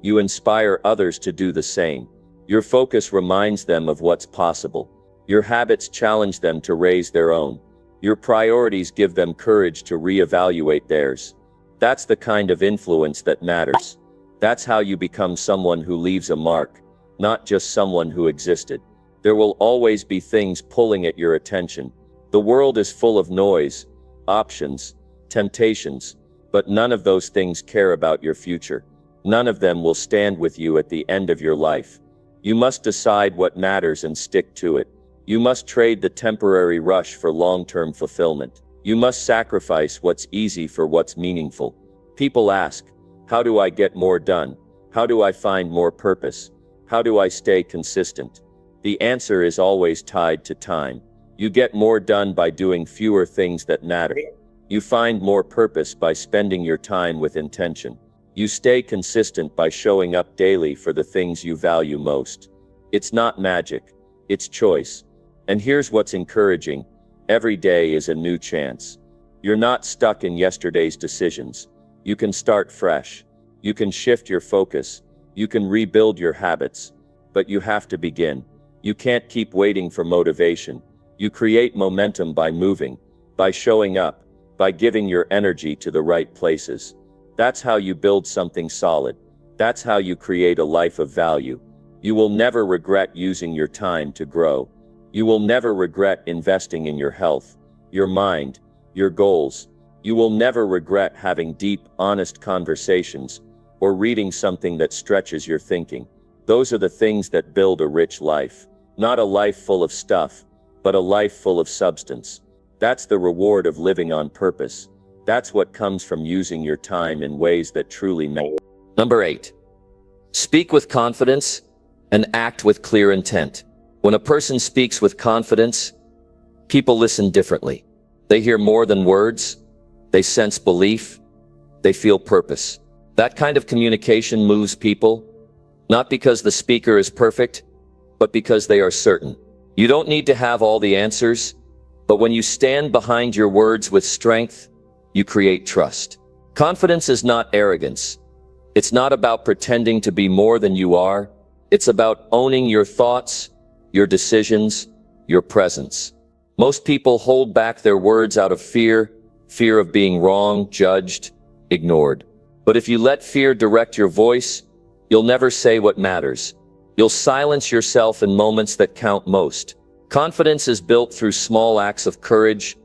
you inspire others to do the same. Your focus reminds them of what's possible. Your habits challenge them to raise their own. Your priorities give them courage to reevaluate theirs. That's the kind of influence that matters. That's how you become someone who leaves a mark, not just someone who existed. There will always be things pulling at your attention. The world is full of noise, options, temptations, but none of those things care about your future. None of them will stand with you at the end of your life. You must decide what matters and stick to it. You must trade the temporary rush for long-term fulfillment. You must sacrifice what's easy for what's meaningful. People ask, how do I get more done? How do I find more purpose? How do I stay consistent? The answer is always tied to time. You get more done by doing fewer things that matter. You find more purpose by spending your time with intention. You stay consistent by showing up daily for the things you value most. It's not magic, it's choice. And here's what's encouraging. Every day is a new chance. You're not stuck in yesterday's decisions. You can start fresh. You can shift your focus. You can rebuild your habits. But you have to begin. You can't keep waiting for motivation. You create momentum by moving, by showing up, by giving your energy to the right places. That's how you build something solid. That's how you create a life of value. You will never regret using your time to grow. You will never regret investing in your health, your mind, your goals. You will never regret having deep, honest conversations or reading something that stretches your thinking. Those are the things that build a rich life. Not a life full of stuff, but a life full of substance. That's the reward of living on purpose. That's what comes from using your time in ways that truly matter. Number 8. Speak with confidence and act with clear intent. When a person speaks with confidence, people listen differently. They hear more than words. They sense belief. They feel purpose. That kind of communication moves people, not because the speaker is perfect, but because they are certain. You don't need to have all the answers, but when you stand behind your words with strength, you create trust. Confidence is not arrogance. It's not about pretending to be more than you are. It's about owning your thoughts, your decisions, your presence. Most people hold back their words out of fear of being wrong, judged, ignored. But if you let fear direct your voice, you'll never say what matters. You'll silence yourself in moments that count most. Confidence is built through small acts of courage,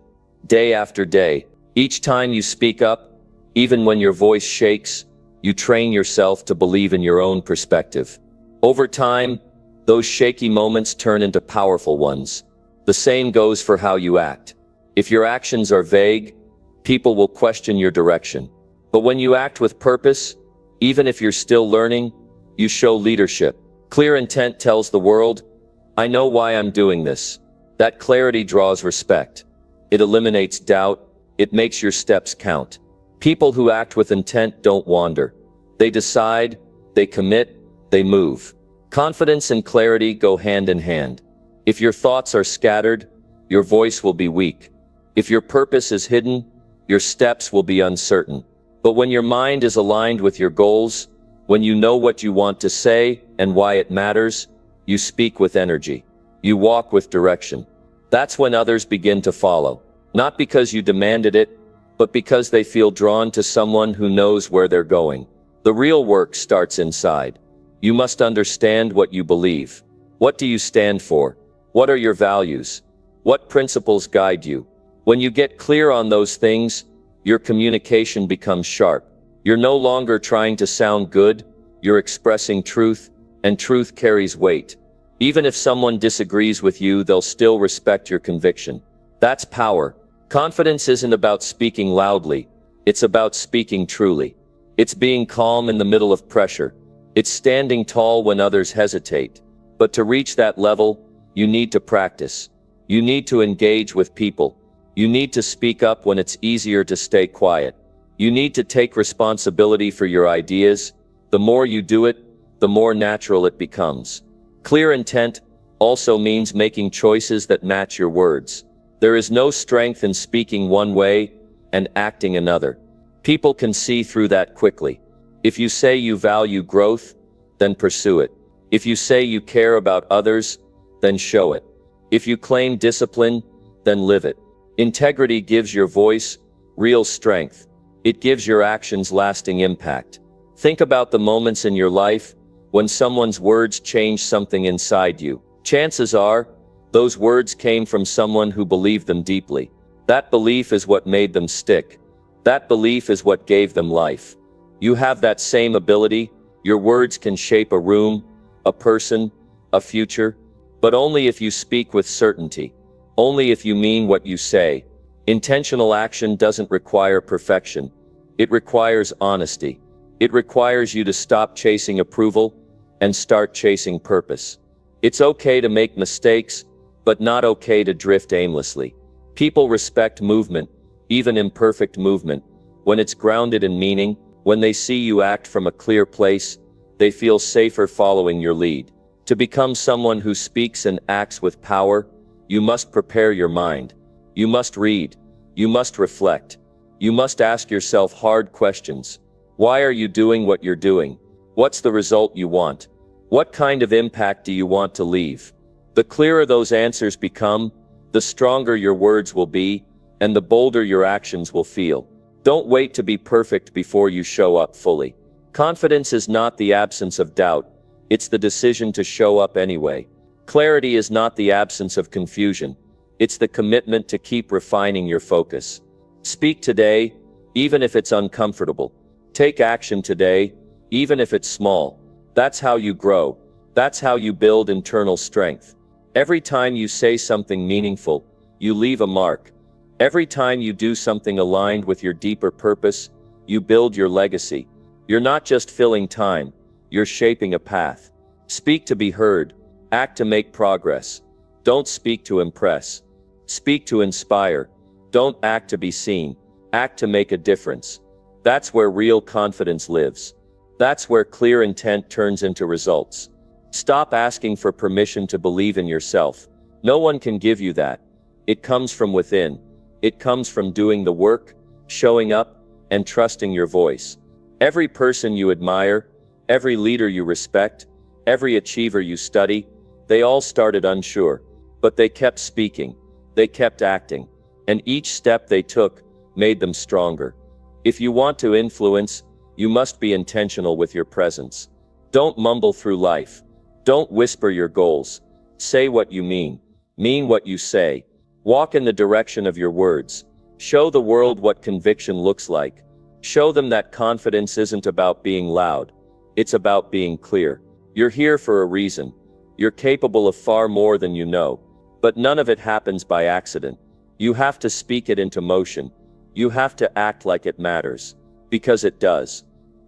day after day. Each time you speak up, even when your voice shakes, you train yourself to believe in your own perspective. Over time, those shaky moments turn into powerful ones. The same goes for how you act. If your actions are vague, people will question your direction. But when you act with purpose, even if you're still learning, you show leadership. Clear intent tells the world, I know why I'm doing this. That clarity draws respect. It eliminates doubt. It makes your steps count. People who act with intent don't wander. They decide, they commit, they move. Confidence and clarity go hand in hand. If your thoughts are scattered, your voice will be weak. If your purpose is hidden, your steps will be uncertain. But when your mind is aligned with your goals, when you know what you want to say and why it matters, you speak with energy. You walk with direction. That's when others begin to follow. Not because you demanded it, but because they feel drawn to someone who knows where they're going. The real work starts inside. You must understand what you believe. What do you stand for? What are your values? What principles guide you? When you get clear on those things, your communication becomes sharp. You're no longer trying to sound good, you're expressing truth, and truth carries weight. Even if someone disagrees with you, they'll still respect your conviction. That's power. Confidence isn't about speaking loudly. It's about speaking truly. It's being calm in the middle of pressure. It's standing tall when others hesitate. But to reach that level, you need to practice. You need to engage with people. You need to speak up when it's easier to stay quiet. You need to take responsibility for your ideas. The more you do it, the more natural it becomes. Clear intent also means making choices that match your words. There is no strength in speaking one way and acting another. People can see through that quickly. If you say you value growth, then pursue it. If you say you care about others, then show it. If you claim discipline, then live it. Integrity gives your voice real strength. It gives your actions lasting impact. Think about the moments in your life when someone's words change something inside you. Chances are, Those words came from someone who believed them deeply. That belief is what made them stick. That belief is what gave them life. You have that same ability. Your words can shape a room, a person, a future, but only if you speak with certainty. Only if you mean what you say. Intentional action doesn't require perfection. It requires honesty. It requires you to stop chasing approval and start chasing purpose. It's okay to make mistakes, but not okay to drift aimlessly. People respect movement, even imperfect movement, when it's grounded in meaning. When they see you act from a clear place, they feel safer following your lead. To become someone who speaks and acts with power, you must prepare your mind. You must read. You must reflect. You must ask yourself hard questions. Why are you doing what you're doing? What's the result you want? What kind of impact do you want to leave? The clearer those answers become, the stronger your words will be, and the bolder your actions will feel. Don't wait to be perfect before you show up fully. Confidence is not the absence of doubt. It's the decision to show up anyway. Clarity is not the absence of confusion. It's the commitment to keep refining your focus. Speak today, even if it's uncomfortable. Take action today, even if it's small. That's how you grow. That's how you build internal strength. Every time you say something meaningful, you leave a mark. Every time you do something aligned with your deeper purpose, you build your legacy. You're not just filling time, you're shaping a path. Speak to be heard. Act to make progress. Don't speak to impress. Speak to inspire. Don't act to be seen. Act to make a difference. That's where real confidence lives. That's where clear intent turns into results. Stop asking for permission to believe in yourself. No one can give you that. It comes from within. It comes from doing the work, showing up, and trusting your voice. Every person you admire, every leader you respect, every achiever you study, they all started unsure. But they kept speaking. They kept acting. And each step they took made them stronger. If you want to influence, you must be intentional with your presence. Don't mumble through life. Don't whisper your goals. Say what you mean. Mean what you say. Walk in the direction of your words. Show the world what conviction looks like. Show them that confidence isn't about being loud. It's about being clear. You're here for a reason. You're capable of far more than you know. But none of it happens by accident. You have to speak it into motion. You have to act like it matters. Because it does.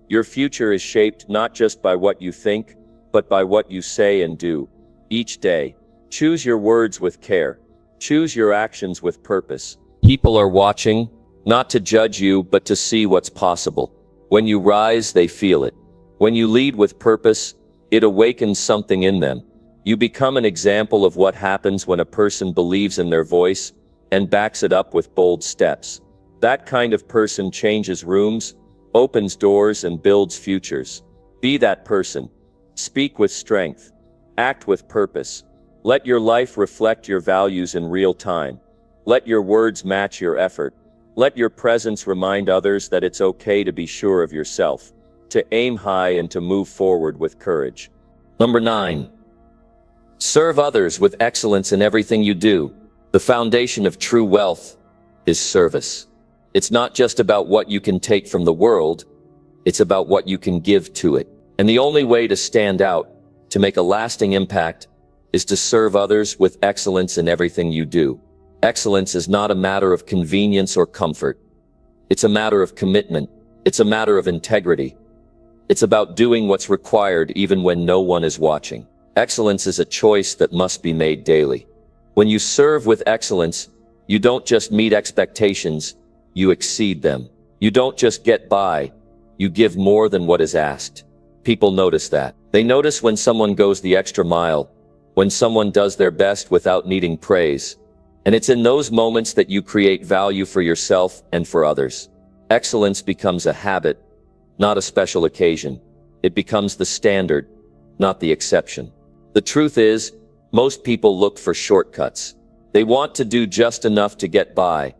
Your future is shaped not just by what you think, but by what you say and do. Each day, choose your words with care. Choose your actions with purpose. People are watching, not to judge you, but to see what's possible. When you rise, they feel it. When you lead with purpose, it awakens something in them. You become an example of what happens when a person believes in their voice and backs it up with bold steps. That kind of person changes rooms, opens doors, and builds futures. Be that person. Speak with strength. Act with purpose. Let your life reflect your values in real time. Let your words match your effort. Let your presence remind others that it's okay to be sure of yourself, to aim high and to move forward with courage. Number 9. Serve others with excellence in everything you do. The foundation of true wealth is service. It's not just about what you can take from the world, it's about what you can give to it. And the only way to stand out, to make a lasting impact, is to serve others with excellence in everything you do. Excellence is not a matter of convenience or comfort. It's a matter of commitment. It's a matter of integrity. It's about doing what's required even when no one is watching. Excellence is a choice that must be made daily. When you serve with excellence, you don't just meet expectations, you exceed them. You don't just get by, you give more than what is asked. People notice that. They notice when someone goes the extra mile, when someone does their best without needing praise. And it's in those moments that you create value for yourself and for others. Excellence becomes a habit, not a special occasion. It becomes the standard, not the exception. The truth is, most people look for shortcuts. They want to do just enough to get by.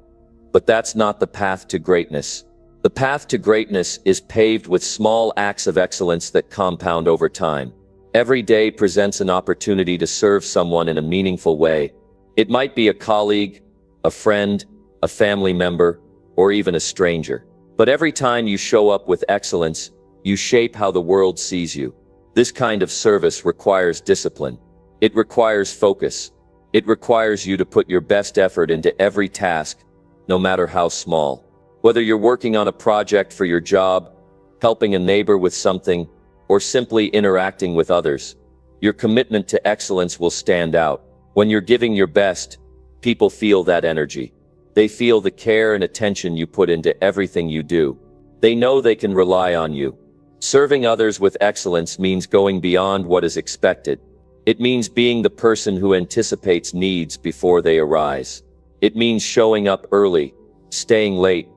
But that's not the path to greatness. The path to greatness is paved with small acts of excellence that compound over time. Every day presents an opportunity to serve someone in a meaningful way. It might be a colleague, a friend, a family member, or even a stranger. But every time you show up with excellence, you shape how the world sees you. This kind of service requires discipline. It requires focus. It requires you to put your best effort into every task, no matter how small. Whether you're working on a project for your job, helping a neighbor with something, or simply interacting with others, your commitment to excellence will stand out. When you're giving your best, people feel that energy. They feel the care and attention you put into everything you do. They know they can rely on you. Serving others with excellence means going beyond what is expected. It means being the person who anticipates needs before they arise. It means showing up early, staying late,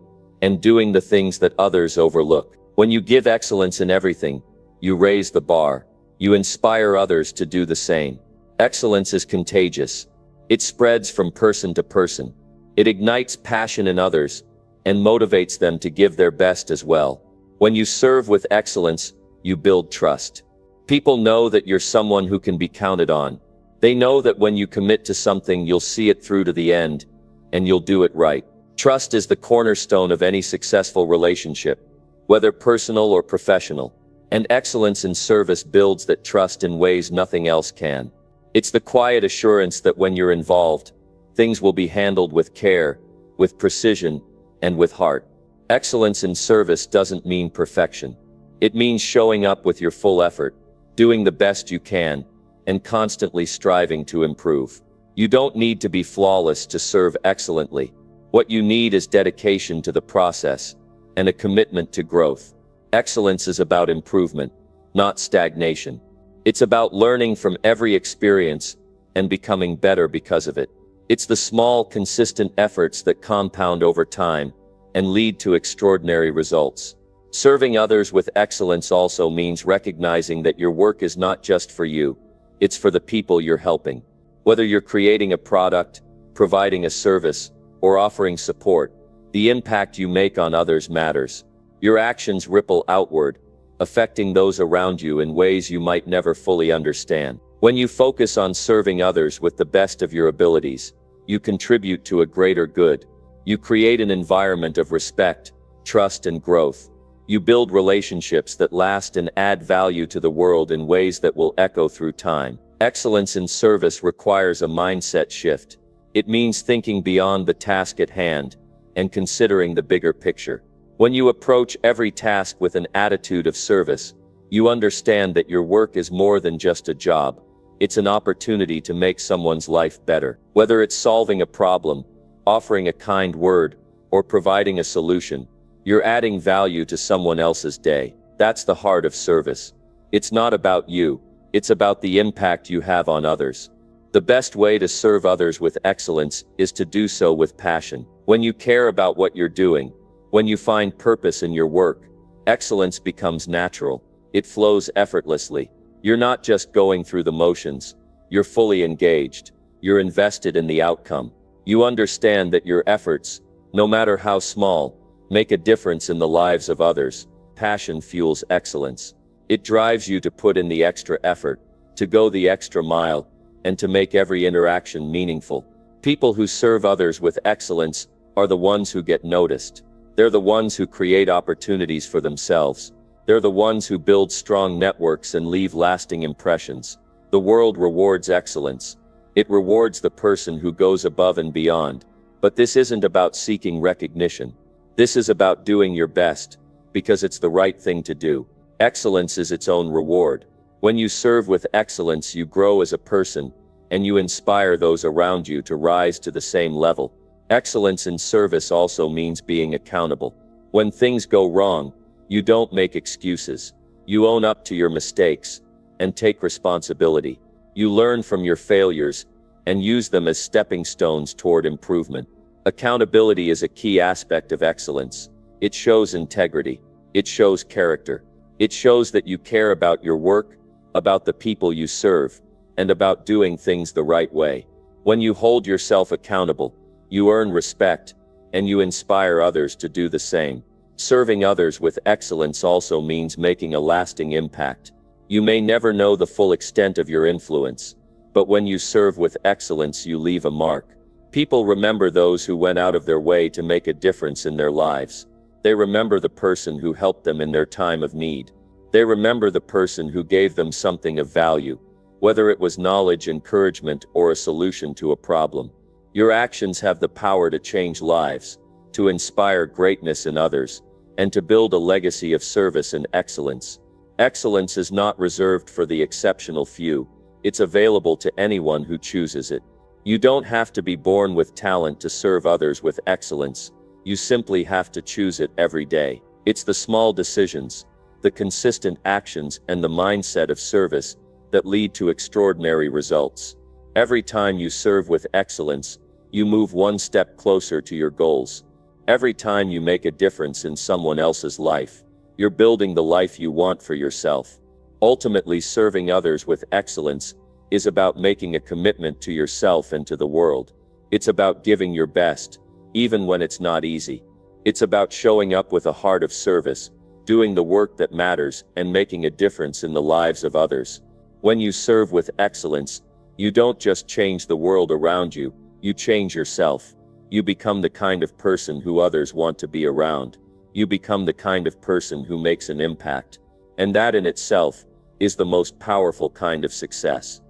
and doing the things that others overlook. When you give excellence in everything, you raise the bar. You inspire others to do the same. Excellence is contagious. It spreads from person to person. It ignites passion in others and motivates them to give their best as well. When you serve with excellence, you build trust. People know that you're someone who can be counted on. They know that when you commit to something, you'll see it through to the end, and you'll do it right. Trust is the cornerstone of any successful relationship, whether personal or professional. And excellence in service builds that trust in ways nothing else can. It's the quiet assurance that when you're involved, things will be handled with care, with precision, and with heart. Excellence in service doesn't mean perfection. It means showing up with your full effort, doing the best you can, and constantly striving to improve. You don't need to be flawless to serve excellently. What you need is dedication to the process and a commitment to growth. Excellence is about improvement, not stagnation. It's about learning from every experience and becoming better because of it. It's the small, consistent efforts that compound over time and lead to extraordinary results. Serving others with excellence also means recognizing that your work is not just for you, it's for the people you're helping. Whether you're creating a product, providing a service, or offering support, the impact you make on others matters. Your actions ripple outward, affecting those around you in ways you might never fully understand. When you focus on serving others with the best of your abilities, you contribute to a greater good. You create an environment of respect, trust, and growth. You build relationships that last and add value to the world in ways that will echo through time. Excellence in service requires a mindset shift. It means thinking beyond the task at hand and considering the bigger picture. When you approach every task with an attitude of service, you understand that your work is more than just a job. It's an opportunity to make someone's life better. Whether it's solving a problem, offering a kind word, or providing a solution, you're adding value to someone else's day. That's the heart of service. It's not about you, it's about the impact you have on others. The best way to serve others with excellence is to do so with passion. When you care about what you're doing, when you find purpose in your work, excellence becomes natural. It flows effortlessly. You're not just going through the motions. You're fully engaged. You're invested in the outcome. You understand that your efforts, no matter how small, make a difference in the lives of others. Passion fuels excellence. It drives you to put in the extra effort, to go the extra mile, and to make every interaction meaningful. People who serve others with excellence are the ones who get noticed. They're the ones who create opportunities for themselves. They're the ones who build strong networks and leave lasting impressions. The world rewards excellence. It rewards the person who goes above and beyond. But this isn't about seeking recognition. This is about doing your best, because it's the right thing to do. Excellence is its own reward. When you serve with excellence, you grow as a person, and you inspire those around you to rise to the same level. Excellence in service also means being accountable. When things go wrong, you don't make excuses. You own up to your mistakes and take responsibility. You learn from your failures and use them as stepping stones toward improvement. Accountability is a key aspect of excellence. It shows integrity. It shows character. It shows that you care about your work, about the people you serve, and about doing things the right way. When you hold yourself accountable, you earn respect, and you inspire others to do the same. Serving others with excellence also means making a lasting impact. You may never know the full extent of your influence, but when you serve with excellence, you leave a mark. People remember those who went out of their way to make a difference in their lives. They remember the person who helped them in their time of need. They remember the person who gave them something of value, whether it was knowledge, encouragement, or a solution to a problem. Your actions have the power to change lives, to inspire greatness in others, and to build a legacy of service and excellence. Excellence is not reserved for the exceptional few. It's available to anyone who chooses it. You don't have to be born with talent to serve others with excellence. You simply have to choose it every day. It's the small decisions, the consistent actions, and the mindset of service that lead to extraordinary results. Every time you serve with excellence, you move one step closer to your goals. Every time you make a difference in someone else's life, you're building the life you want for yourself. Ultimately, serving others with excellence is about making a commitment to yourself and to the world. It's about giving your best, even when it's not easy. It's about showing up with a heart of service, doing the work that matters, and making a difference in the lives of others. When you serve with excellence, you don't just change the world around you, you change yourself. You become the kind of person who others want to be around. You become the kind of person who makes an impact. And that in itself is the most powerful kind of success.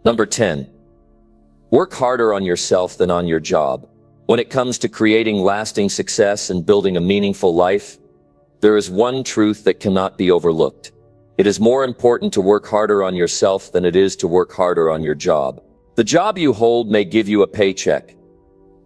Number 10. Work harder on yourself than on your job. When it comes to creating lasting success and building a meaningful life, there is one truth that cannot be overlooked. It is more important to work harder on yourself than it is to work harder on your job. The job you hold may give you a paycheck,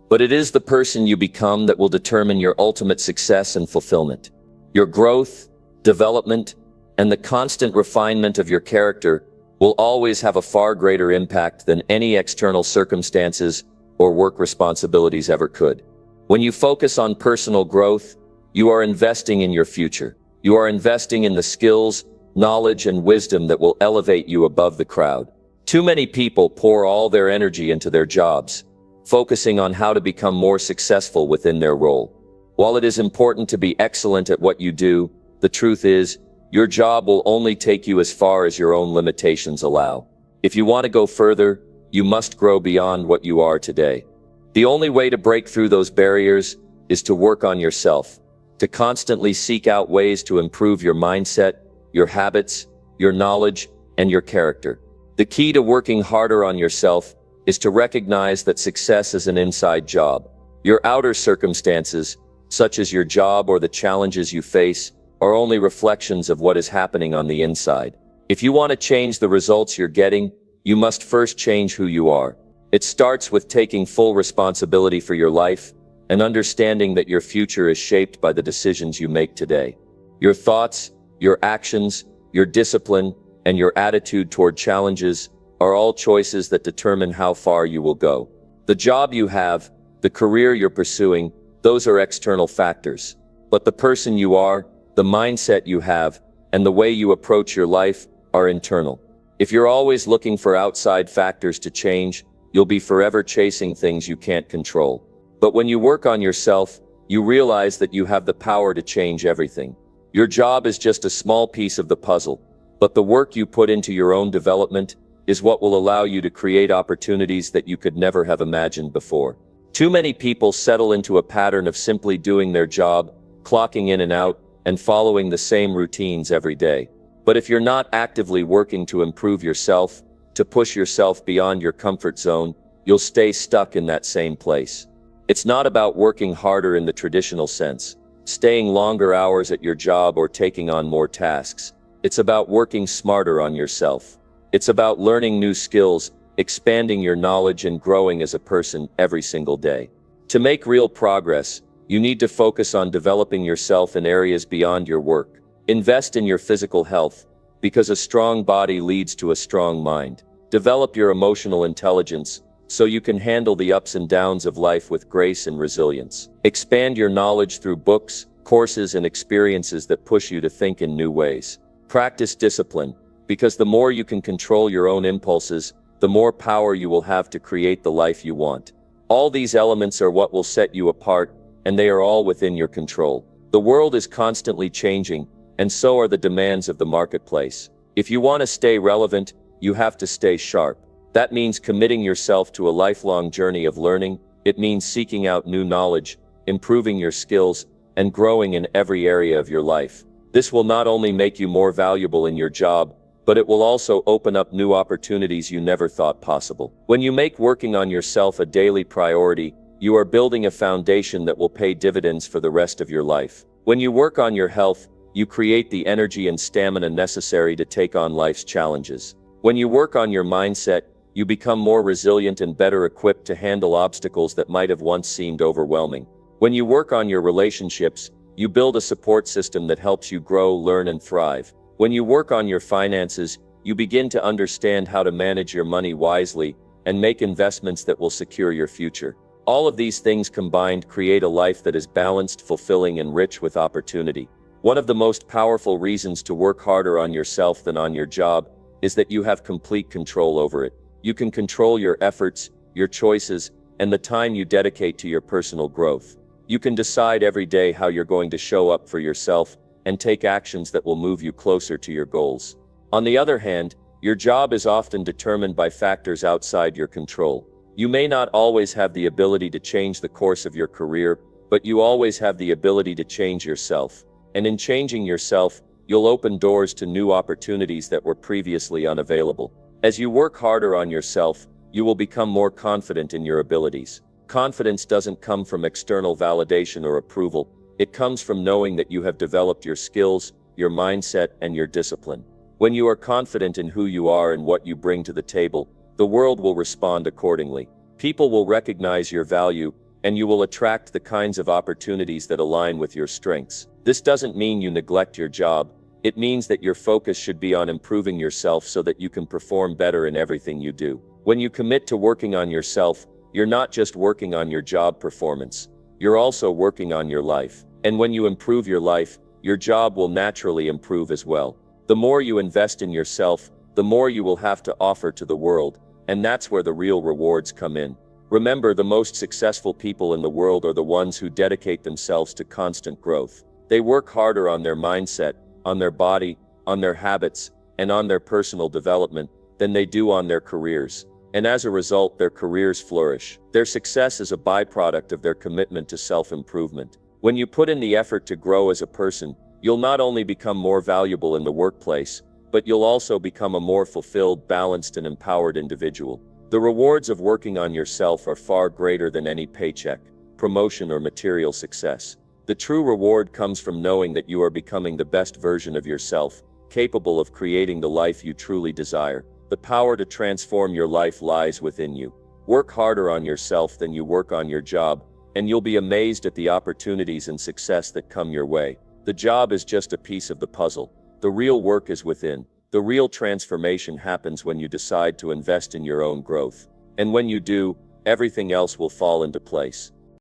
but it is the person you become that will determine your ultimate success and fulfillment. Your growth, development, and the constant refinement of your character will always have a far greater impact than any external circumstances or work responsibilities ever could. When you focus on personal growth, you are investing in your future. You are investing in the skills, knowledge, and wisdom that will elevate you above the crowd. Too many people pour all their energy into their jobs, focusing on how to become more successful within their role. While it is important to be excellent at what you do, the truth is, your job will only take you as far as your own limitations allow. If you want to go further, you must grow beyond what you are today. The only way to break through those barriers is to work on yourself, to constantly seek out ways to improve your mindset, your habits, your knowledge, and your character. The key to working harder on yourself is to recognize that success is an inside job. Your outer circumstances, such as your job or the challenges you face, are only reflections of what is happening on the inside. If you want to change the results you're getting, you must first change who you are. It starts with taking full responsibility for your life and understanding that your future is shaped by the decisions you make today. Your thoughts, your actions, your discipline, and your attitude toward challenges are all choices that determine how far you will go. The job you have, the career you're pursuing, those are external factors. But the person you are, the mindset you have, and the way you approach your life are internal. If you're always looking for outside factors to change, you'll be forever chasing things you can't control. But when you work on yourself, you realize that you have the power to change everything. Your job is just a small piece of the puzzle, but the work you put into your own development is what will allow you to create opportunities that you could never have imagined before. Too many people settle into a pattern of simply doing their job, clocking in and out, and following the same routines every day. But if you're not actively working to improve yourself, to push yourself beyond your comfort zone, you'll stay stuck in that same place. It's not about working harder in the traditional sense, staying longer hours at your job or taking on more tasks. It's about working smarter on yourself. It's about learning new skills, expanding your knowledge, and growing as a person every single day. To make real progress, you need to focus on developing yourself in areas beyond your work. Invest in your physical health, because a strong body leads to a strong mind. Develop your emotional intelligence, so you can handle the ups and downs of life with grace and resilience. Expand your knowledge through books, courses, and experiences that push you to think in new ways. Practice discipline, because the more you can control your own impulses, the more power you will have to create the life you want. All these elements are what will set you apart, and they are all within your control. The world is constantly changing, and so are the demands of the marketplace. If you want to stay relevant, you have to stay sharp. That means committing yourself to a lifelong journey of learning. It means seeking out new knowledge, improving your skills, and growing in every area of your life. This will not only make you more valuable in your job, but it will also open up new opportunities you never thought possible. When you make working on yourself a daily priority, you are building a foundation that will pay dividends for the rest of your life. When you work on your health, you create the energy and stamina necessary to take on life's challenges. When you work on your mindset, you become more resilient and better equipped to handle obstacles that might have once seemed overwhelming. When you work on your relationships, you build a support system that helps you grow, learn, and thrive. When you work on your finances, you begin to understand how to manage your money wisely and make investments that will secure your future. All of these things combined create a life that is balanced, fulfilling, and rich with opportunity. One of the most powerful reasons to work harder on yourself than on your job is that you have complete control over it. You can control your efforts, your choices, and the time you dedicate to your personal growth. You can decide every day how you're going to show up for yourself and take actions that will move you closer to your goals. On the other hand, your job is often determined by factors outside your control. You may not always have the ability to change the course of your career, but you always have the ability to change yourself. And in changing yourself, you'll open doors to new opportunities that were previously unavailable. As you work harder on yourself, you will become more confident in your abilities. Confidence doesn't come from external validation or approval. It comes from knowing that you have developed your skills, your mindset, and your discipline. When you are confident in who you are and what you bring to the table, the world will respond accordingly. People will recognize your value, and you will attract the kinds of opportunities that align with your strengths. This doesn't mean you neglect your job. It means that your focus should be on improving yourself so that you can perform better in everything you do. When you commit to working on yourself, you're not just working on your job performance. You're also working on your life. And when you improve your life, your job will naturally improve as well. The more you invest in yourself, the more you will have to offer to the world, and that's where the real rewards come in. Remember, the most successful people in the world are the ones who dedicate themselves to constant growth. They work harder on their mindset, on their body, on their habits, and on their personal development than they do on their careers. And as a result, their careers flourish. Their success is a byproduct of their commitment to self-improvement. When you put in the effort to grow as a person, you'll not only become more valuable in the workplace, but you'll also become a more fulfilled, balanced, and empowered individual. The rewards of working on yourself are far greater than any paycheck, promotion, or material success. The true reward comes from knowing that you are becoming the best version of yourself, capable of creating the life you truly desire. The power to transform your life lies within you. Work harder on yourself than you work on your job, and you'll be amazed at the opportunities and success that come your way. The job is just a piece of the puzzle. The real work is within. The real transformation happens when you decide to invest in your own growth. And when you do, everything else will fall into place.